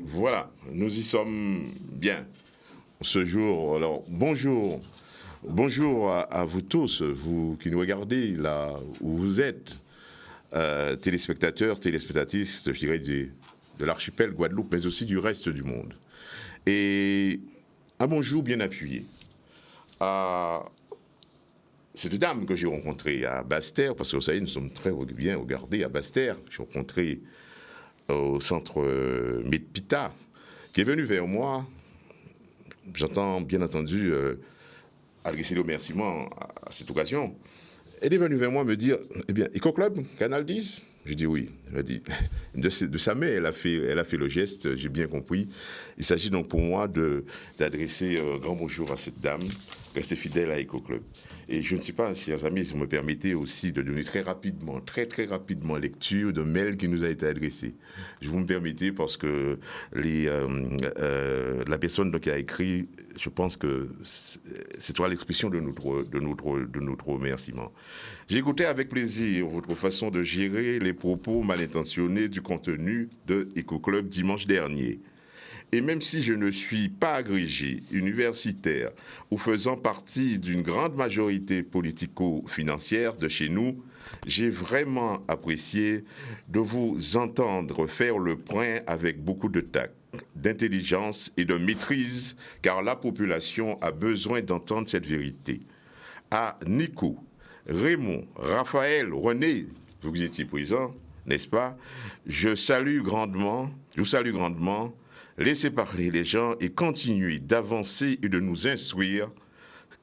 Voilà, nous y sommes bien ce jour. Alors, bonjour. Bonjour à vous tous, vous qui nous regardez là où vous êtes, téléspectateurs, téléspectatrices, je dirais, de l'archipel Guadeloupe, mais aussi du reste du monde. Et un bonjour bien appuyé à cette dame que j'ai rencontrée à Basse-Terre, parce que vous savez, nous sommes très bien regardés à Basse-Terre. J'ai rencontré au centre Medpita, qui est venu vers moi. J'entends bien entendu adresser les remerciements à cette occasion. Elle est venue vers moi me dire, eh bien, Eco Club, Canal 10 ? J'ai dit oui. Elle m'a dit, de sa main, elle a fait le geste, j'ai bien compris. Il s'agit donc pour moi d'adresser un grand bonjour à cette dame, restée fidèle à Eco Club. Et je ne sais pas, chers amis, si vous me permettez aussi de donner très rapidement lecture d'un mail qui nous a été adressé. Je vous me permettez parce que la personne qui a écrit, je pense que c'est toi l'expression de notre remerciement. J'ai écouté avec plaisir votre façon de gérer les propos mal intentionnés du contenu de Eco Club dimanche dernier. Et même si je ne suis pas agrégé, universitaire ou faisant partie d'une grande majorité politico-financière de chez nous, j'ai vraiment apprécié de vous entendre faire le point avec beaucoup de tact, d'intelligence et de maîtrise, car la population a besoin d'entendre cette vérité. À Nico, Raymond, Raphaël, René, vous étiez présents, n'est-ce pas? Je vous salue grandement. Laissez parler les gens et continuez d'avancer et de nous instruire,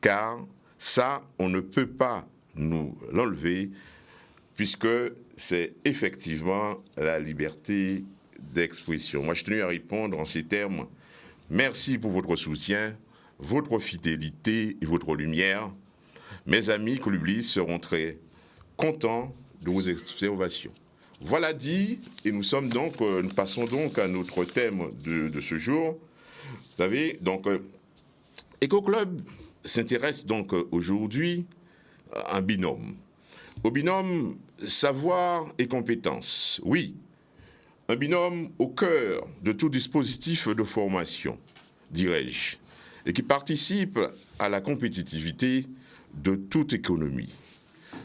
car ça, on ne peut pas nous l'enlever, puisque c'est effectivement la liberté d'expression. Moi, je tenais à répondre en ces termes. Merci pour votre soutien, votre fidélité et votre lumière. Mes amis colublistes seront très contents de vos observations. Voilà dit, et nous passons donc à notre thème de ce jour. Vous savez, donc, Eco Club s'intéresse donc aujourd'hui à un binôme. Au binôme savoir et compétence. Oui, un binôme au cœur de tout dispositif de formation, dirais-je, et qui participe à la compétitivité de toute économie.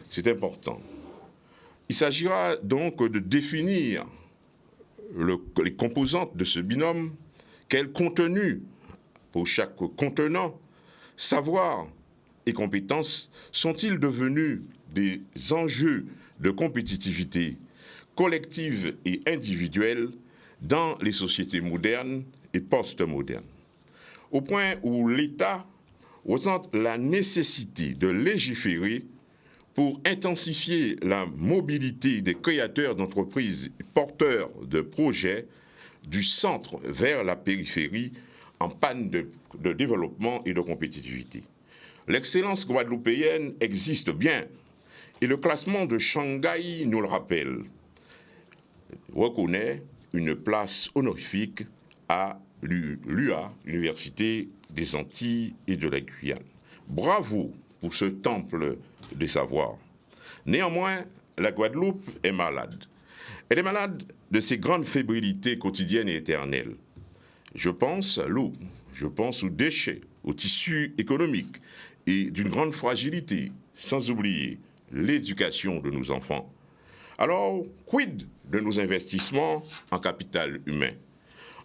C'est important. Il s'agira donc de définir les composantes de ce binôme, quel contenu pour chaque contenant, savoir et compétences sont-ils devenus des enjeux de compétitivité collective et individuelle dans les sociétés modernes et post-modernes, au point où l'État ressent la nécessité de légiférer pour intensifier la mobilité des créateurs d'entreprises porteurs de projets du centre vers la périphérie en panne de développement et de compétitivité. L'excellence guadeloupéenne existe bien et le classement de Shanghai nous le rappelle. Reconnaît une place honorifique à l'UA, l'Université des Antilles et de la Guyane. Bravo pour ce temple des savoirs. Néanmoins, la Guadeloupe est malade. Elle est malade de ses grandes fébrilités quotidiennes et éternelles. Je pense à l'eau, je pense aux déchets, aux tissus économiques et d'une grande fragilité, sans oublier l'éducation de nos enfants. Alors, quid de nos investissements en capital humain?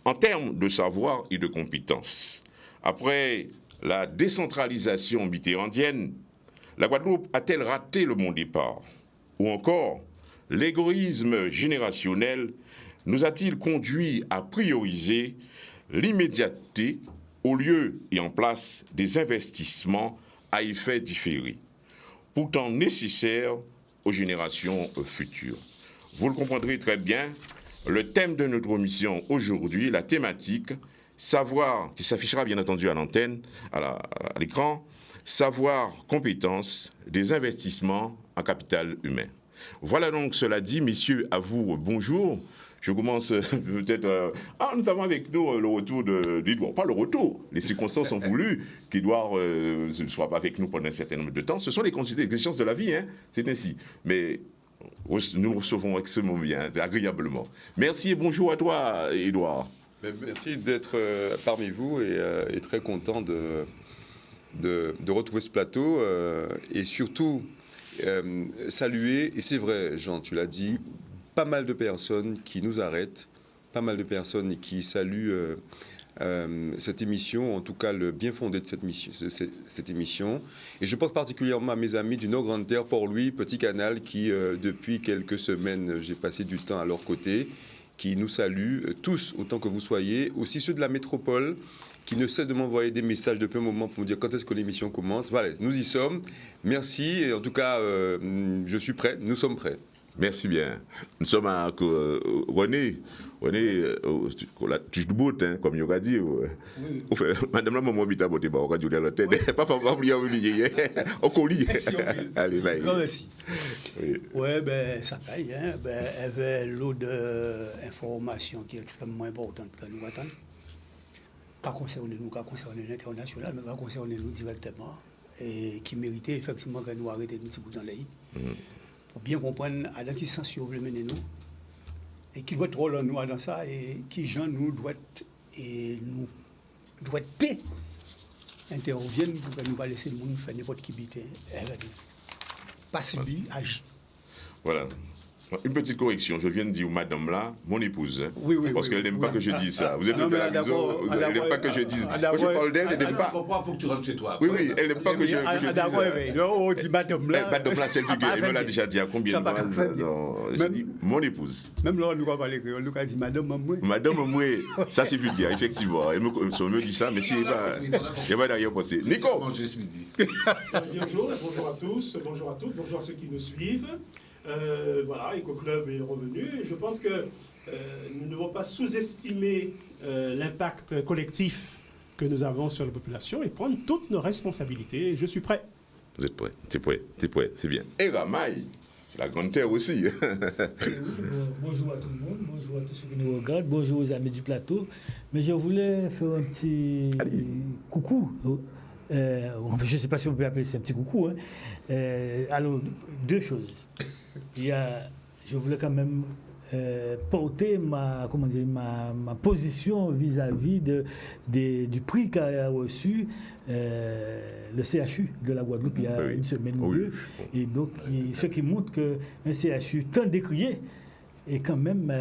En termes de savoir et de compétences, après la décentralisation mitterrandienne, la Guadeloupe a-t-elle raté le bon départ? Ou encore, l'égoïsme générationnel nous a-t-il conduit à prioriser l'immédiateté au lieu et en place des investissements à effet différé, pourtant nécessaires aux générations futures? Vous le comprendrez très bien, le thème de notre mission aujourd'hui, la thématique, savoir, qui s'affichera bien entendu à l'antenne, à l'écran, savoir, compétences, des investissements en capital humain. Voilà donc, cela dit, messieurs, à vous, bonjour. Je commence peut-être... nous avons avec nous le retour d'Edouard. Pas le retour, les circonstances ont voulu qu'Edouard ne soit pas avec nous pendant un certain nombre de temps. Ce sont les exigences de la vie, hein, c'est ainsi. Mais nous recevons extrêmement bien, agréablement. Merci et bonjour à toi, Edouard. Merci d'être parmi vous et très content de retrouver ce plateau et surtout saluer, et c'est vrai, Jean, tu l'as dit, pas mal de personnes qui nous arrêtent, pas mal de personnes qui saluent cette émission, en tout cas le bien fondé de cette émission. Et je pense particulièrement à mes amis du Nord-Grande-Terre, Port-Louis, Petit Canal, qui depuis quelques semaines, j'ai passé du temps à leur côté, qui nous saluent tous autant que vous soyez, aussi ceux de la métropole, qui ne cessent de m'envoyer des messages depuis un moment pour me dire quand est-ce que l'émission commence. Voilà, nous y sommes. Merci. Et en tout cas, je suis prêt. Nous sommes prêts. Merci bien. Nous sommes à René, tu te bottes, hein, comme il a dit. Oui. Madame la maman habite à Boté, on va dire à la tête. Pas oublier. On colis. Allez, bye. Merci. Oui, ben, ça paye. Hein. Ben, il y avait l'eau d'information qui est extrêmement importante que nous attendons. Pas concerner nous, pas concerner l'international, mais pas concerner nous directement. Et qui méritait effectivement que nous arrêtions un petit bout dans l'œil. Pour bien comprendre à qui sens vous voulez mener nous et qui doit être rôle nous dans ça et qui gens nous doit paix interviennent pour que nous pas laisser le monde faire n'importe qui bite pas subir agir. Voilà. Une petite correction, je viens de dire madame là, mon épouse. Hein, oui, parce qu'elle n'aime pas que je dise ça. Vous êtes de la maison, elle n'aime pas que je dise. Moi, je parle d'elle, elle n'aime pas. Pour que tu rentres chez toi. Oui, elle n'aime pas que je dise. On dit madame là. Madame là, c'est le vulgaire. Elle me l'a déjà dit à combien de fois. Je dis mon épouse. Même là, on nous va parler créole, nous dit madame moi. Madame moi, ça c'est vulgaire, effectivement. Elle me dit ça, mais il n'y a pas derrière pensée. Nico. Manger ce midi. Bonjour à tous, bonjour à toutes, bonjour à ceux qui nous suivent. Voilà, EcoClub est revenu. Et je pense que nous ne devons pas sous-estimer l'impact collectif que nous avons sur la population et prendre toutes nos responsabilités. Je suis prêt. Vous êtes prêt, t'es prêt, c'est bien. Et Ramaï, c'est la grande terre aussi. Bonjour à tout le monde, bonjour à tous ceux qui nous regardent, bonjour aux amis du plateau. Mais je voulais faire un petit coucou. Je ne sais pas si on peut appeler ça un petit coucou. Hein. Alors, deux choses. Je voulais quand même porter ma position vis-à-vis du prix qu'a reçu le CHU de la Guadeloupe il y a une semaine ou deux. Et donc, ce qui montre qu'un CHU tant décrié est quand même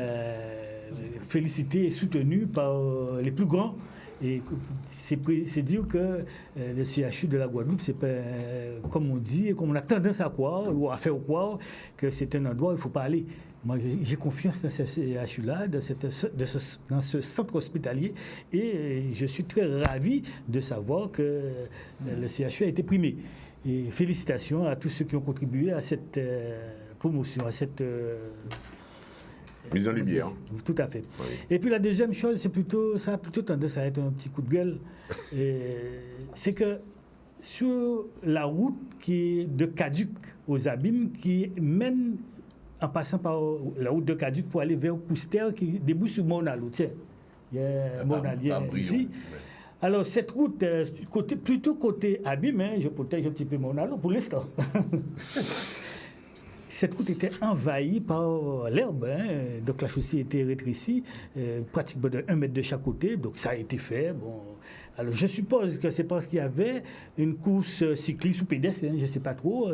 félicité et soutenu par les plus grands. Et c'est dire que le CHU de la Guadeloupe, c'est pas, comme on dit, et comme on a tendance à croire, ou à faire croire, que c'est un endroit où il ne faut pas aller. Moi, j'ai confiance dans ce CHU-là, dans ce centre hospitalier, et je suis très ravi de savoir que le CHU a été primé. Et félicitations à tous ceux qui ont contribué à cette promotion, à cette... mise en lumière. Tout à fait. Oui. Et puis la deuxième chose, ça a plutôt tendance à être un petit coup de gueule. C'est que sur la route qui est de Caduc aux Abîmes, qui mène en passant par la route de Caduc pour aller vers Couster, qui débouche sur Monalo. Tiens, il y a Monalien ici. Alors cette route, plutôt côté Abîmes, hein, je protège un petit peu Monalo pour l'instant. Cette route était envahie par l'herbe, hein. Donc la chaussée était rétrécie, pratiquement de 1 mètre de chaque côté, donc ça a été fait. Bon. Alors je suppose que c'est parce qu'il y avait une course cycliste ou pédestre, hein, je ne sais pas trop.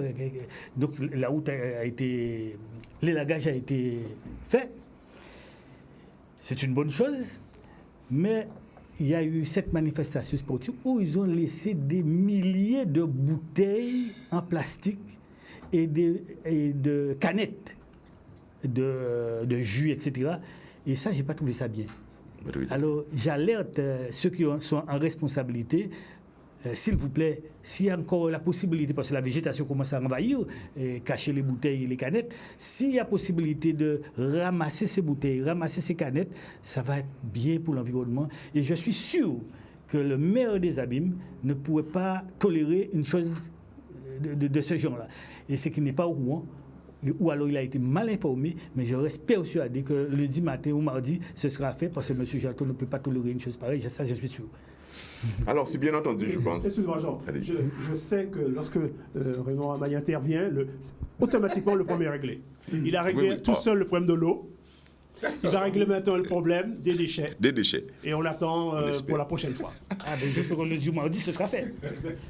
Donc la route a été... L'élagage a été fait. C'est une bonne chose, mais il y a eu cette manifestation sportive où ils ont laissé des milliers de bouteilles en plastique et de canettes de jus, etc. Et ça, je n'ai pas trouvé ça bien. Alors, j'alerte ceux qui sont en responsabilité, s'il vous plaît, s'il y a encore la possibilité, parce que la végétation commence à envahir, cacher les bouteilles et les canettes, s'il y a possibilité de ramasser ces bouteilles, ramasser ces canettes, ça va être bien pour l'environnement. Et je suis sûr que le maire des Abîmes ne pourrait pas tolérer une chose de ce genre-là. Et ce qui n'est pas au courant, ou alors il a été mal informé, mais je reste persuadé que lundi matin ou mardi, ce sera fait parce que M. Jalton ne peut pas tolérer une chose pareille, ça je suis sûr. Alors, c'est bien entendu, je pense. Excuse-moi, Jean. Je sais que lorsque Raymond Ramaille intervient, automatiquement le problème est réglé. Il a réglé tout seul le problème de l'eau. Il va régler maintenant le problème des déchets. Des déchets. Et on l'attend pour la prochaine fois. Ah, ben j'espère que lundi ou mardi, ce sera fait.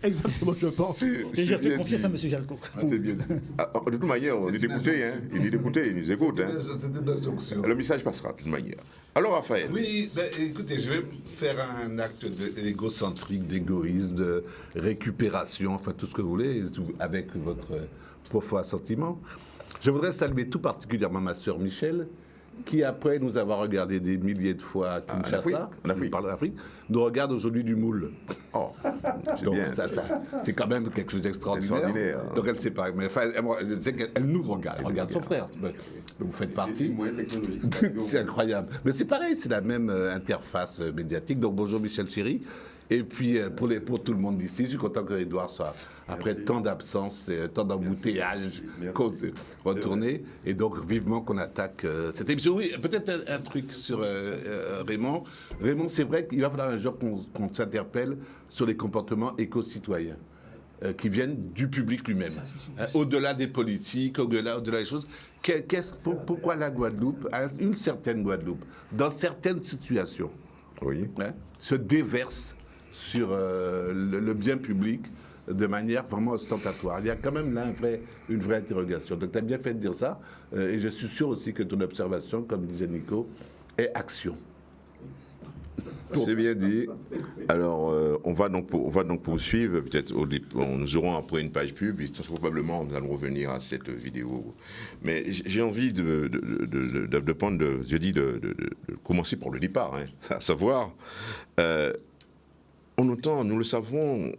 Exactement, je pense. Et je fais confiance à M. Jalton. C'est bien dit. De toute manière, on est écouté, hein. Il est écouté, il nous écoute. Hein. C'était notre jonction. Le message passera, de toute manière. Alors, Raphaël. Oui, ben, écoutez, je vais faire un acte d'égocentrique, d'égoïsme, de récupération, enfin tout ce que vous voulez, avec votre profond assentiment. Je voudrais saluer tout particulièrement ma sœur Michel, qui, après nous avoir regardé des milliers de fois à Kinshasa, on parle d'Afrique, nous regarde aujourd'hui du moule. Oh, c'est donc bien. ça, c'est quand même quelque chose d'extraordinaire. Donc elle ne sait pas, mais enfin, elle sait qu'elle nous regarde, elle regarde son frère. Vous faites partie. C'est incroyable. Mais c'est pareil, c'est la même interface médiatique. Donc bonjour Michel Chéry. Et puis, pour tout le monde d'ici, je suis content que Edouard soit, après tant d'absence, tant d'embouteillage, retourné. Et donc, vivement qu'on attaque cette émission. Oui, peut-être un truc sur Raymond. Raymond, c'est vrai qu'il va falloir un jour qu'on s'interpelle sur les comportements éco-citoyens qui viennent du public lui-même. Au-delà des politiques, au-delà des choses. Pourquoi la Guadeloupe, une certaine Guadeloupe, dans certaines situations, se déverse sur le bien public de manière vraiment ostentatoire. Il y a quand même là une vraie interrogation. Donc tu as bien fait de dire ça, et je suis sûr aussi que ton observation, comme disait Nico, est action. C'est bien dit. Alors, on va donc poursuivre. Peut-être nous aurons après une page pub, et probablement nous allons revenir à cette vidéo. Mais j'ai envie de commencer par le départ, hein, à savoir. On entend, nous le savons,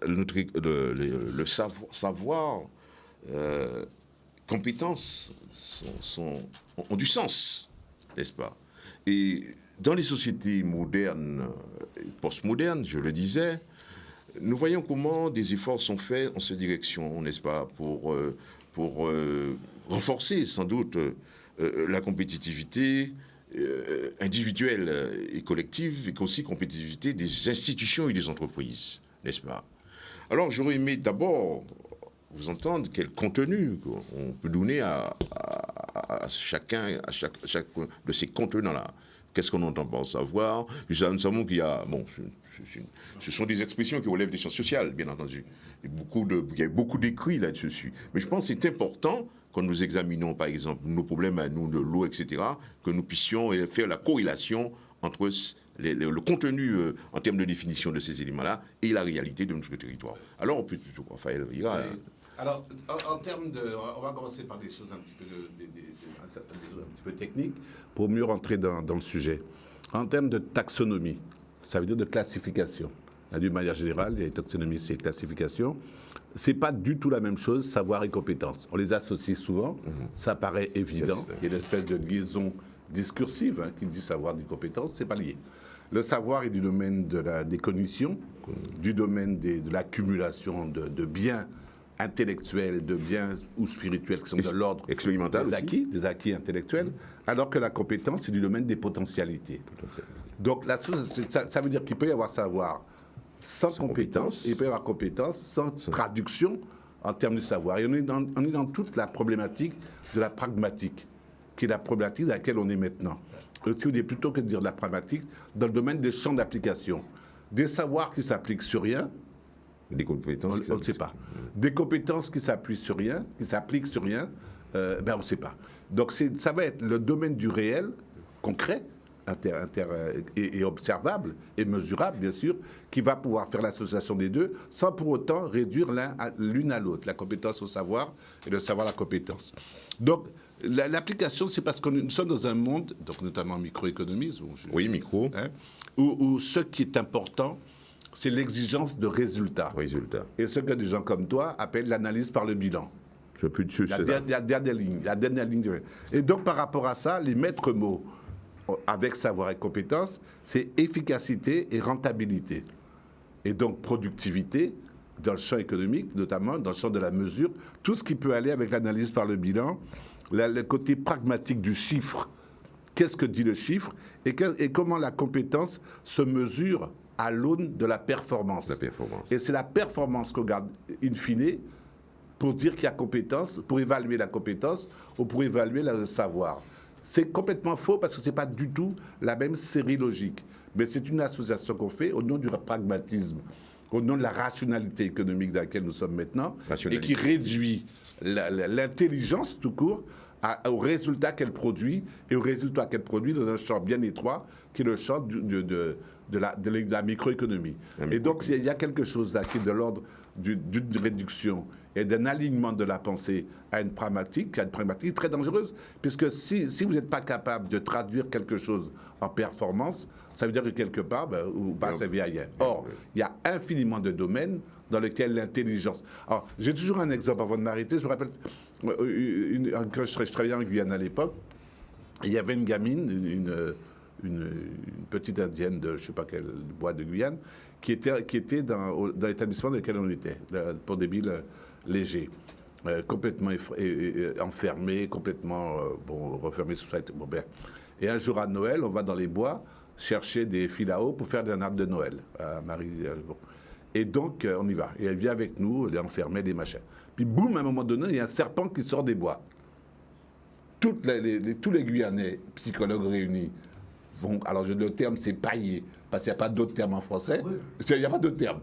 le savoir, compétences ont du sens, n'est-ce pas? Et dans les sociétés modernes, postmodernes, je le disais, nous voyons comment des efforts sont faits en cette direction, n'est-ce pas, pour renforcer sans doute la compétitivité individuelle et collective, et aussi compétitivité des institutions et des entreprises, n'est-ce pas? Alors, j'aurais aimé d'abord vous entendre quel contenu on peut donner à chaque de ces contenants-là. Qu'est-ce qu'on entend par savoir? Nous savons qu'il y a... Bon, ce sont des expressions qui relèvent des sciences sociales, bien entendu. Il y a beaucoup d'écrits là-dessus. Mais je pense que c'est important, quand nous examinons, par exemple, nos problèmes à nous de l'eau, etc., que nous puissions faire la corrélation entre le contenu en termes de définition de ces éléments-là et la réalité de notre territoire. Alors, on peut toujours... Raphaël ira... Alors, en termes de... On va commencer par des choses un petit peu techniques pour mieux rentrer dans le sujet. En termes de taxonomie, ça veut dire de classification. D'une manière générale, les taxonomies, c'est classification. C'est pas du tout la même chose, savoir et compétence. On les associe souvent, ça paraît évident. Il y a une espèce de liaison discursive qui dit savoir dit compétence, c'est pas lié. Le savoir est du domaine des cognitions, du domaine de l'accumulation de biens intellectuels, de biens ou spirituels qui sont de l'ordre des acquis intellectuels, alors que la compétence, c'est du domaine des potentialités. Donc ça veut dire qu'il peut y avoir savoir sans compétence, et il peut y avoir compétence sans traduction en termes de savoir. Et on est dans toute la problématique de la pragmatique, qui est la problématique dans laquelle on est maintenant. Si vous dites plutôt que de dire de la pragmatique, dans le domaine des champs d'application, des savoirs qui s'appliquent sur rien, des compétences, on ne sait pas. Des compétences qui s'appuient sur rien, qui s'appliquent sur rien, on ne sait pas. Donc ça va être le domaine du réel, concret, et observable et mesurable, bien sûr, qui va pouvoir faire l'association des deux, sans pour autant réduire l'une à l'autre, la compétence au savoir et le savoir à la compétence. Donc, l'application, c'est parce que nous sommes dans un monde, donc notamment microéconomie, où ce qui est important, c'est l'exigence de résultats. Et ce que des gens comme toi appellent l'analyse par le bilan. Je peux dessus, la dernière ligne. Et donc, par rapport à ça, les maîtres mots, avec savoir et compétence, c'est efficacité et rentabilité. Et donc, productivité dans le champ économique, notamment dans le champ de la mesure, tout ce qui peut aller avec l'analyse par le bilan, le côté pragmatique du chiffre. Qu'est-ce que dit le chiffre et comment la compétence se mesure à l'aune de la performance. Et c'est la performance qu'on regarde in fine pour dire qu'il y a compétence, pour évaluer la compétence ou pour évaluer le savoir. C'est complètement faux parce que ce n'est pas du tout la même série logique. Mais c'est une association qu'on fait au nom du pragmatisme, au nom de la rationalité économique dans laquelle nous sommes maintenant, et qui réduit l'intelligence tout court au résultat qu'elle produit, et au résultat qu'elle produit dans un champ bien étroit, qui est le champ de la microéconomie. Et donc, il y a quelque chose là qui est de l'ordre d'une réduction et d'un alignement de la pensée à une pragmatique très dangereuse, puisque si vous n'êtes pas capable de traduire quelque chose en performance, ça veut dire que quelque part, vous ne servez à rien. Or, il y a infiniment de domaines dans lesquels l'intelligence... Alors, j'ai toujours un exemple avant de m'arrêter. Je me rappelle, quand je travaillais en Guyane à l'époque, il y avait une gamine, une petite indienne de je ne sais pas quel bois de Guyane, qui était dans l'établissement dans lequel on était, pour des billes légers, complètement enfermée, complètement refermée sous sa tête. Et un jour à Noël, on va dans les bois chercher des fils à eau pour faire un arbre de Noël à Marie. Et donc, on y va. Et elle vient avec nous, elle est enfermée, des machins. Puis boum, à un moment donné, il y a un serpent qui sort des bois. Tous les Guyanais, psychologues réunis, alors le terme c'est paillé, parce qu'il n'y a pas d'autre terme en français. Oui. Il n'y a pas d'autre terme.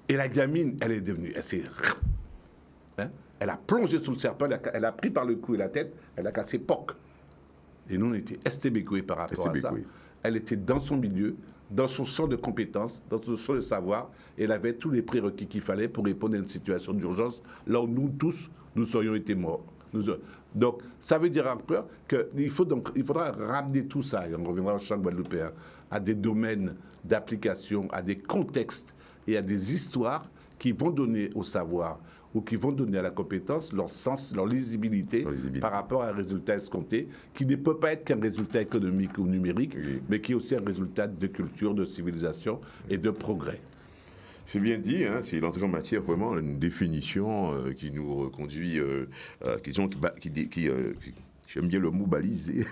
Et la gamine, elle est devenue, elle a plongé sous le serpent, elle a pris par le cou et la tête, elle a cassé POC. Et nous, on était estébecoui par rapport à ça. Elle était dans son milieu, dans son champ de compétences, dans son champ de savoir, et elle avait tous les prérequis qu'il fallait pour répondre à une situation d'urgence, là où nous tous, nous serions été morts. Donc, ça veut dire encore qu'il faudra ramener tout ça, et on reviendra au champ guadeloupéen, à des domaines d'application, à des contextes et à des histoires qui vont donner au savoir ou qui vont donner à la compétence leur sens, leur lisibilité par rapport à un résultat escompté, qui ne peut pas être qu'un résultat économique ou numérique, mais qui est aussi un résultat de culture, de civilisation et de progrès. C'est bien dit, hein, c'est l'entrée en matière vraiment une définition qui nous conduit, j'aime bien le mot balisé,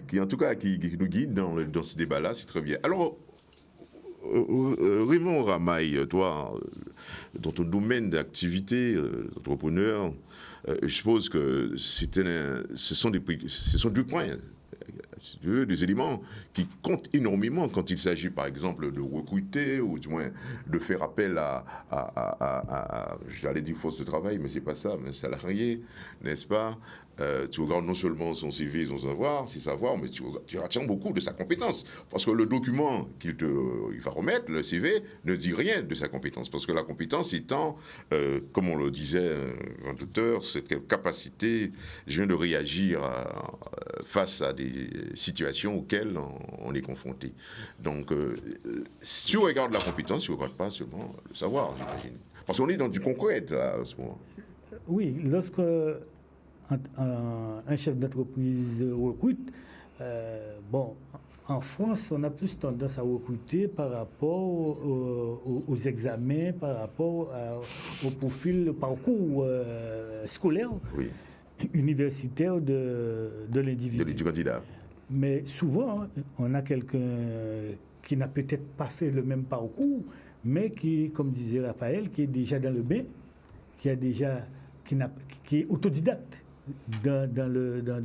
qui en tout cas qui nous guide dans ce débat-là, c'est très bien. Alors, Raymond Ramaille, toi, dans ton domaine d'activité d'entrepreneur, je suppose que ce sont deux points. Des éléments qui comptent énormément quand il s'agit, par exemple, de recruter ou du moins de faire appel j'allais dire force de travail, mais c'est pas ça, mais salarié, n'est-ce pas? Tu regardes non seulement son CV, son savoir, ses savoirs, mais tu retiens beaucoup de sa compétence. Parce que le document il va remettre, le CV, ne dit rien de sa compétence. Parce que la compétence étant, comme on le disait un auteur, cette capacité, je viens de réagir face à des situations auxquelles on est confronté. Donc, si tu regardes la compétence, tu ne regardes pas seulement le savoir, j'imagine. Parce qu'on est dans du concret, là, à ce moment. Oui, lorsque un chef d'entreprise recrute, en France, on a plus tendance à recruter par rapport aux examens, par rapport au profil, le parcours scolaire, universitaire de l'individu. Du candidat. Mais souvent, on a quelqu'un qui n'a peut-être pas fait le même parcours, mais qui, comme disait Raphaël, qui est déjà dans le bain, qui est autodidacte dans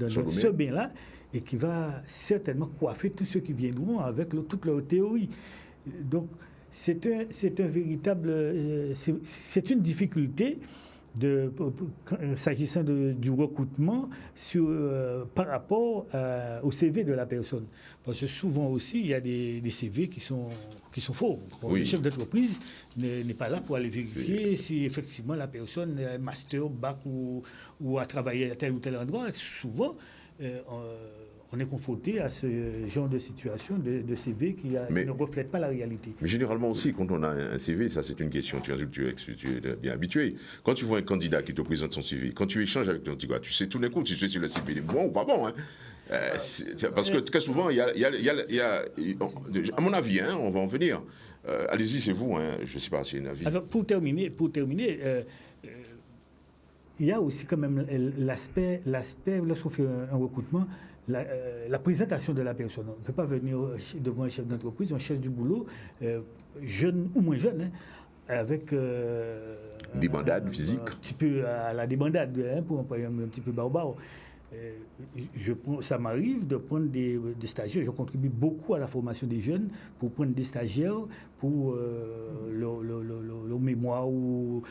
ce bain-là, et qui va certainement coiffer tous ceux qui viendront avec toute leur théorie. Donc, c'est une difficulté s'agissant du recrutement par rapport au CV de la personne. Parce que souvent aussi, il y a des CV qui sont faux. Le chef d'entreprise n'est pas là pour aller vérifier si effectivement la personne est master, bac ou a travaillé à tel ou tel endroit. Souvent, on est confronté à ce genre de situation, de CV qui ne reflète pas la réalité. Mais généralement aussi, quand on a un CV, ça c'est une question, tu es bien habitué. Quand tu vois un candidat qui te présente son CV, quand tu échanges avec ton candidat, tu sais tout d'un coup, tu sais si le CV est bon ou pas bon. Hein. Parce que très souvent, il y a à mon avis, on va en venir, Allez-y, c'est vous, hein, je ne sais pas si c'est un avis. Alors, pour terminer, il y a aussi quand même l'aspect lorsqu'on fait un recrutement, la présentation de la personne. On ne peut pas venir devant un chef d'entreprise, un chef du boulot, jeune ou moins jeune, hein, avec débandade physique. Un petit peu à la débandade, hein, pour employer un petit peu barbare. Ça m'arrive de prendre des stagiaires. Je contribue beaucoup à la formation des jeunes pour prendre des stagiaires pour le mémoire ou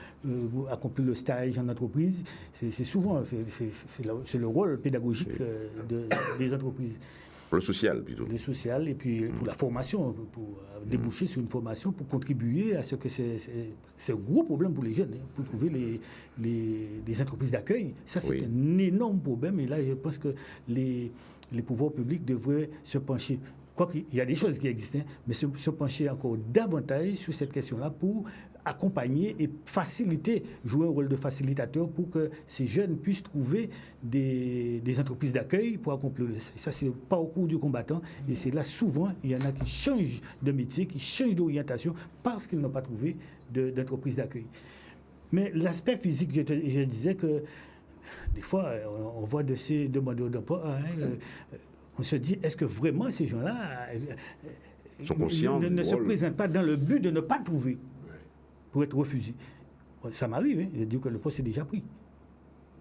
accomplir le stage en entreprise. C'est souvent c'est le rôle pédagogique des entreprises. Pour le social, plutôt. Le social, et puis pour la formation, pour déboucher sur une formation, pour contribuer à ce que c'est un gros problème pour les jeunes, hein, pour trouver les entreprises d'accueil. Ça, c'est un énorme problème. Et là, je pense que les pouvoirs publics devraient se pencher. Quoiqu'il y a des choses qui existent, hein, mais se pencher encore davantage sur cette question-là pour accompagner et faciliter, jouer un rôle de facilitateur pour que ces jeunes puissent trouver des entreprises d'accueil pour accomplir ça. C'est le parcours du combattant. Et c'est là, souvent, il y en a qui changent de métier, qui changent d'orientation parce qu'ils n'ont pas trouvé d'entreprise d'accueil. Mais l'aspect physique, je disais que des fois, on voit de ces demandeurs d'emploi, on se dit, est-ce que vraiment ces gens-là sont conscients ne se présentent pas dans le but de ne pas trouver pour être refusé? Ça m'arrive, hein. Je dis que le poste est déjà pris.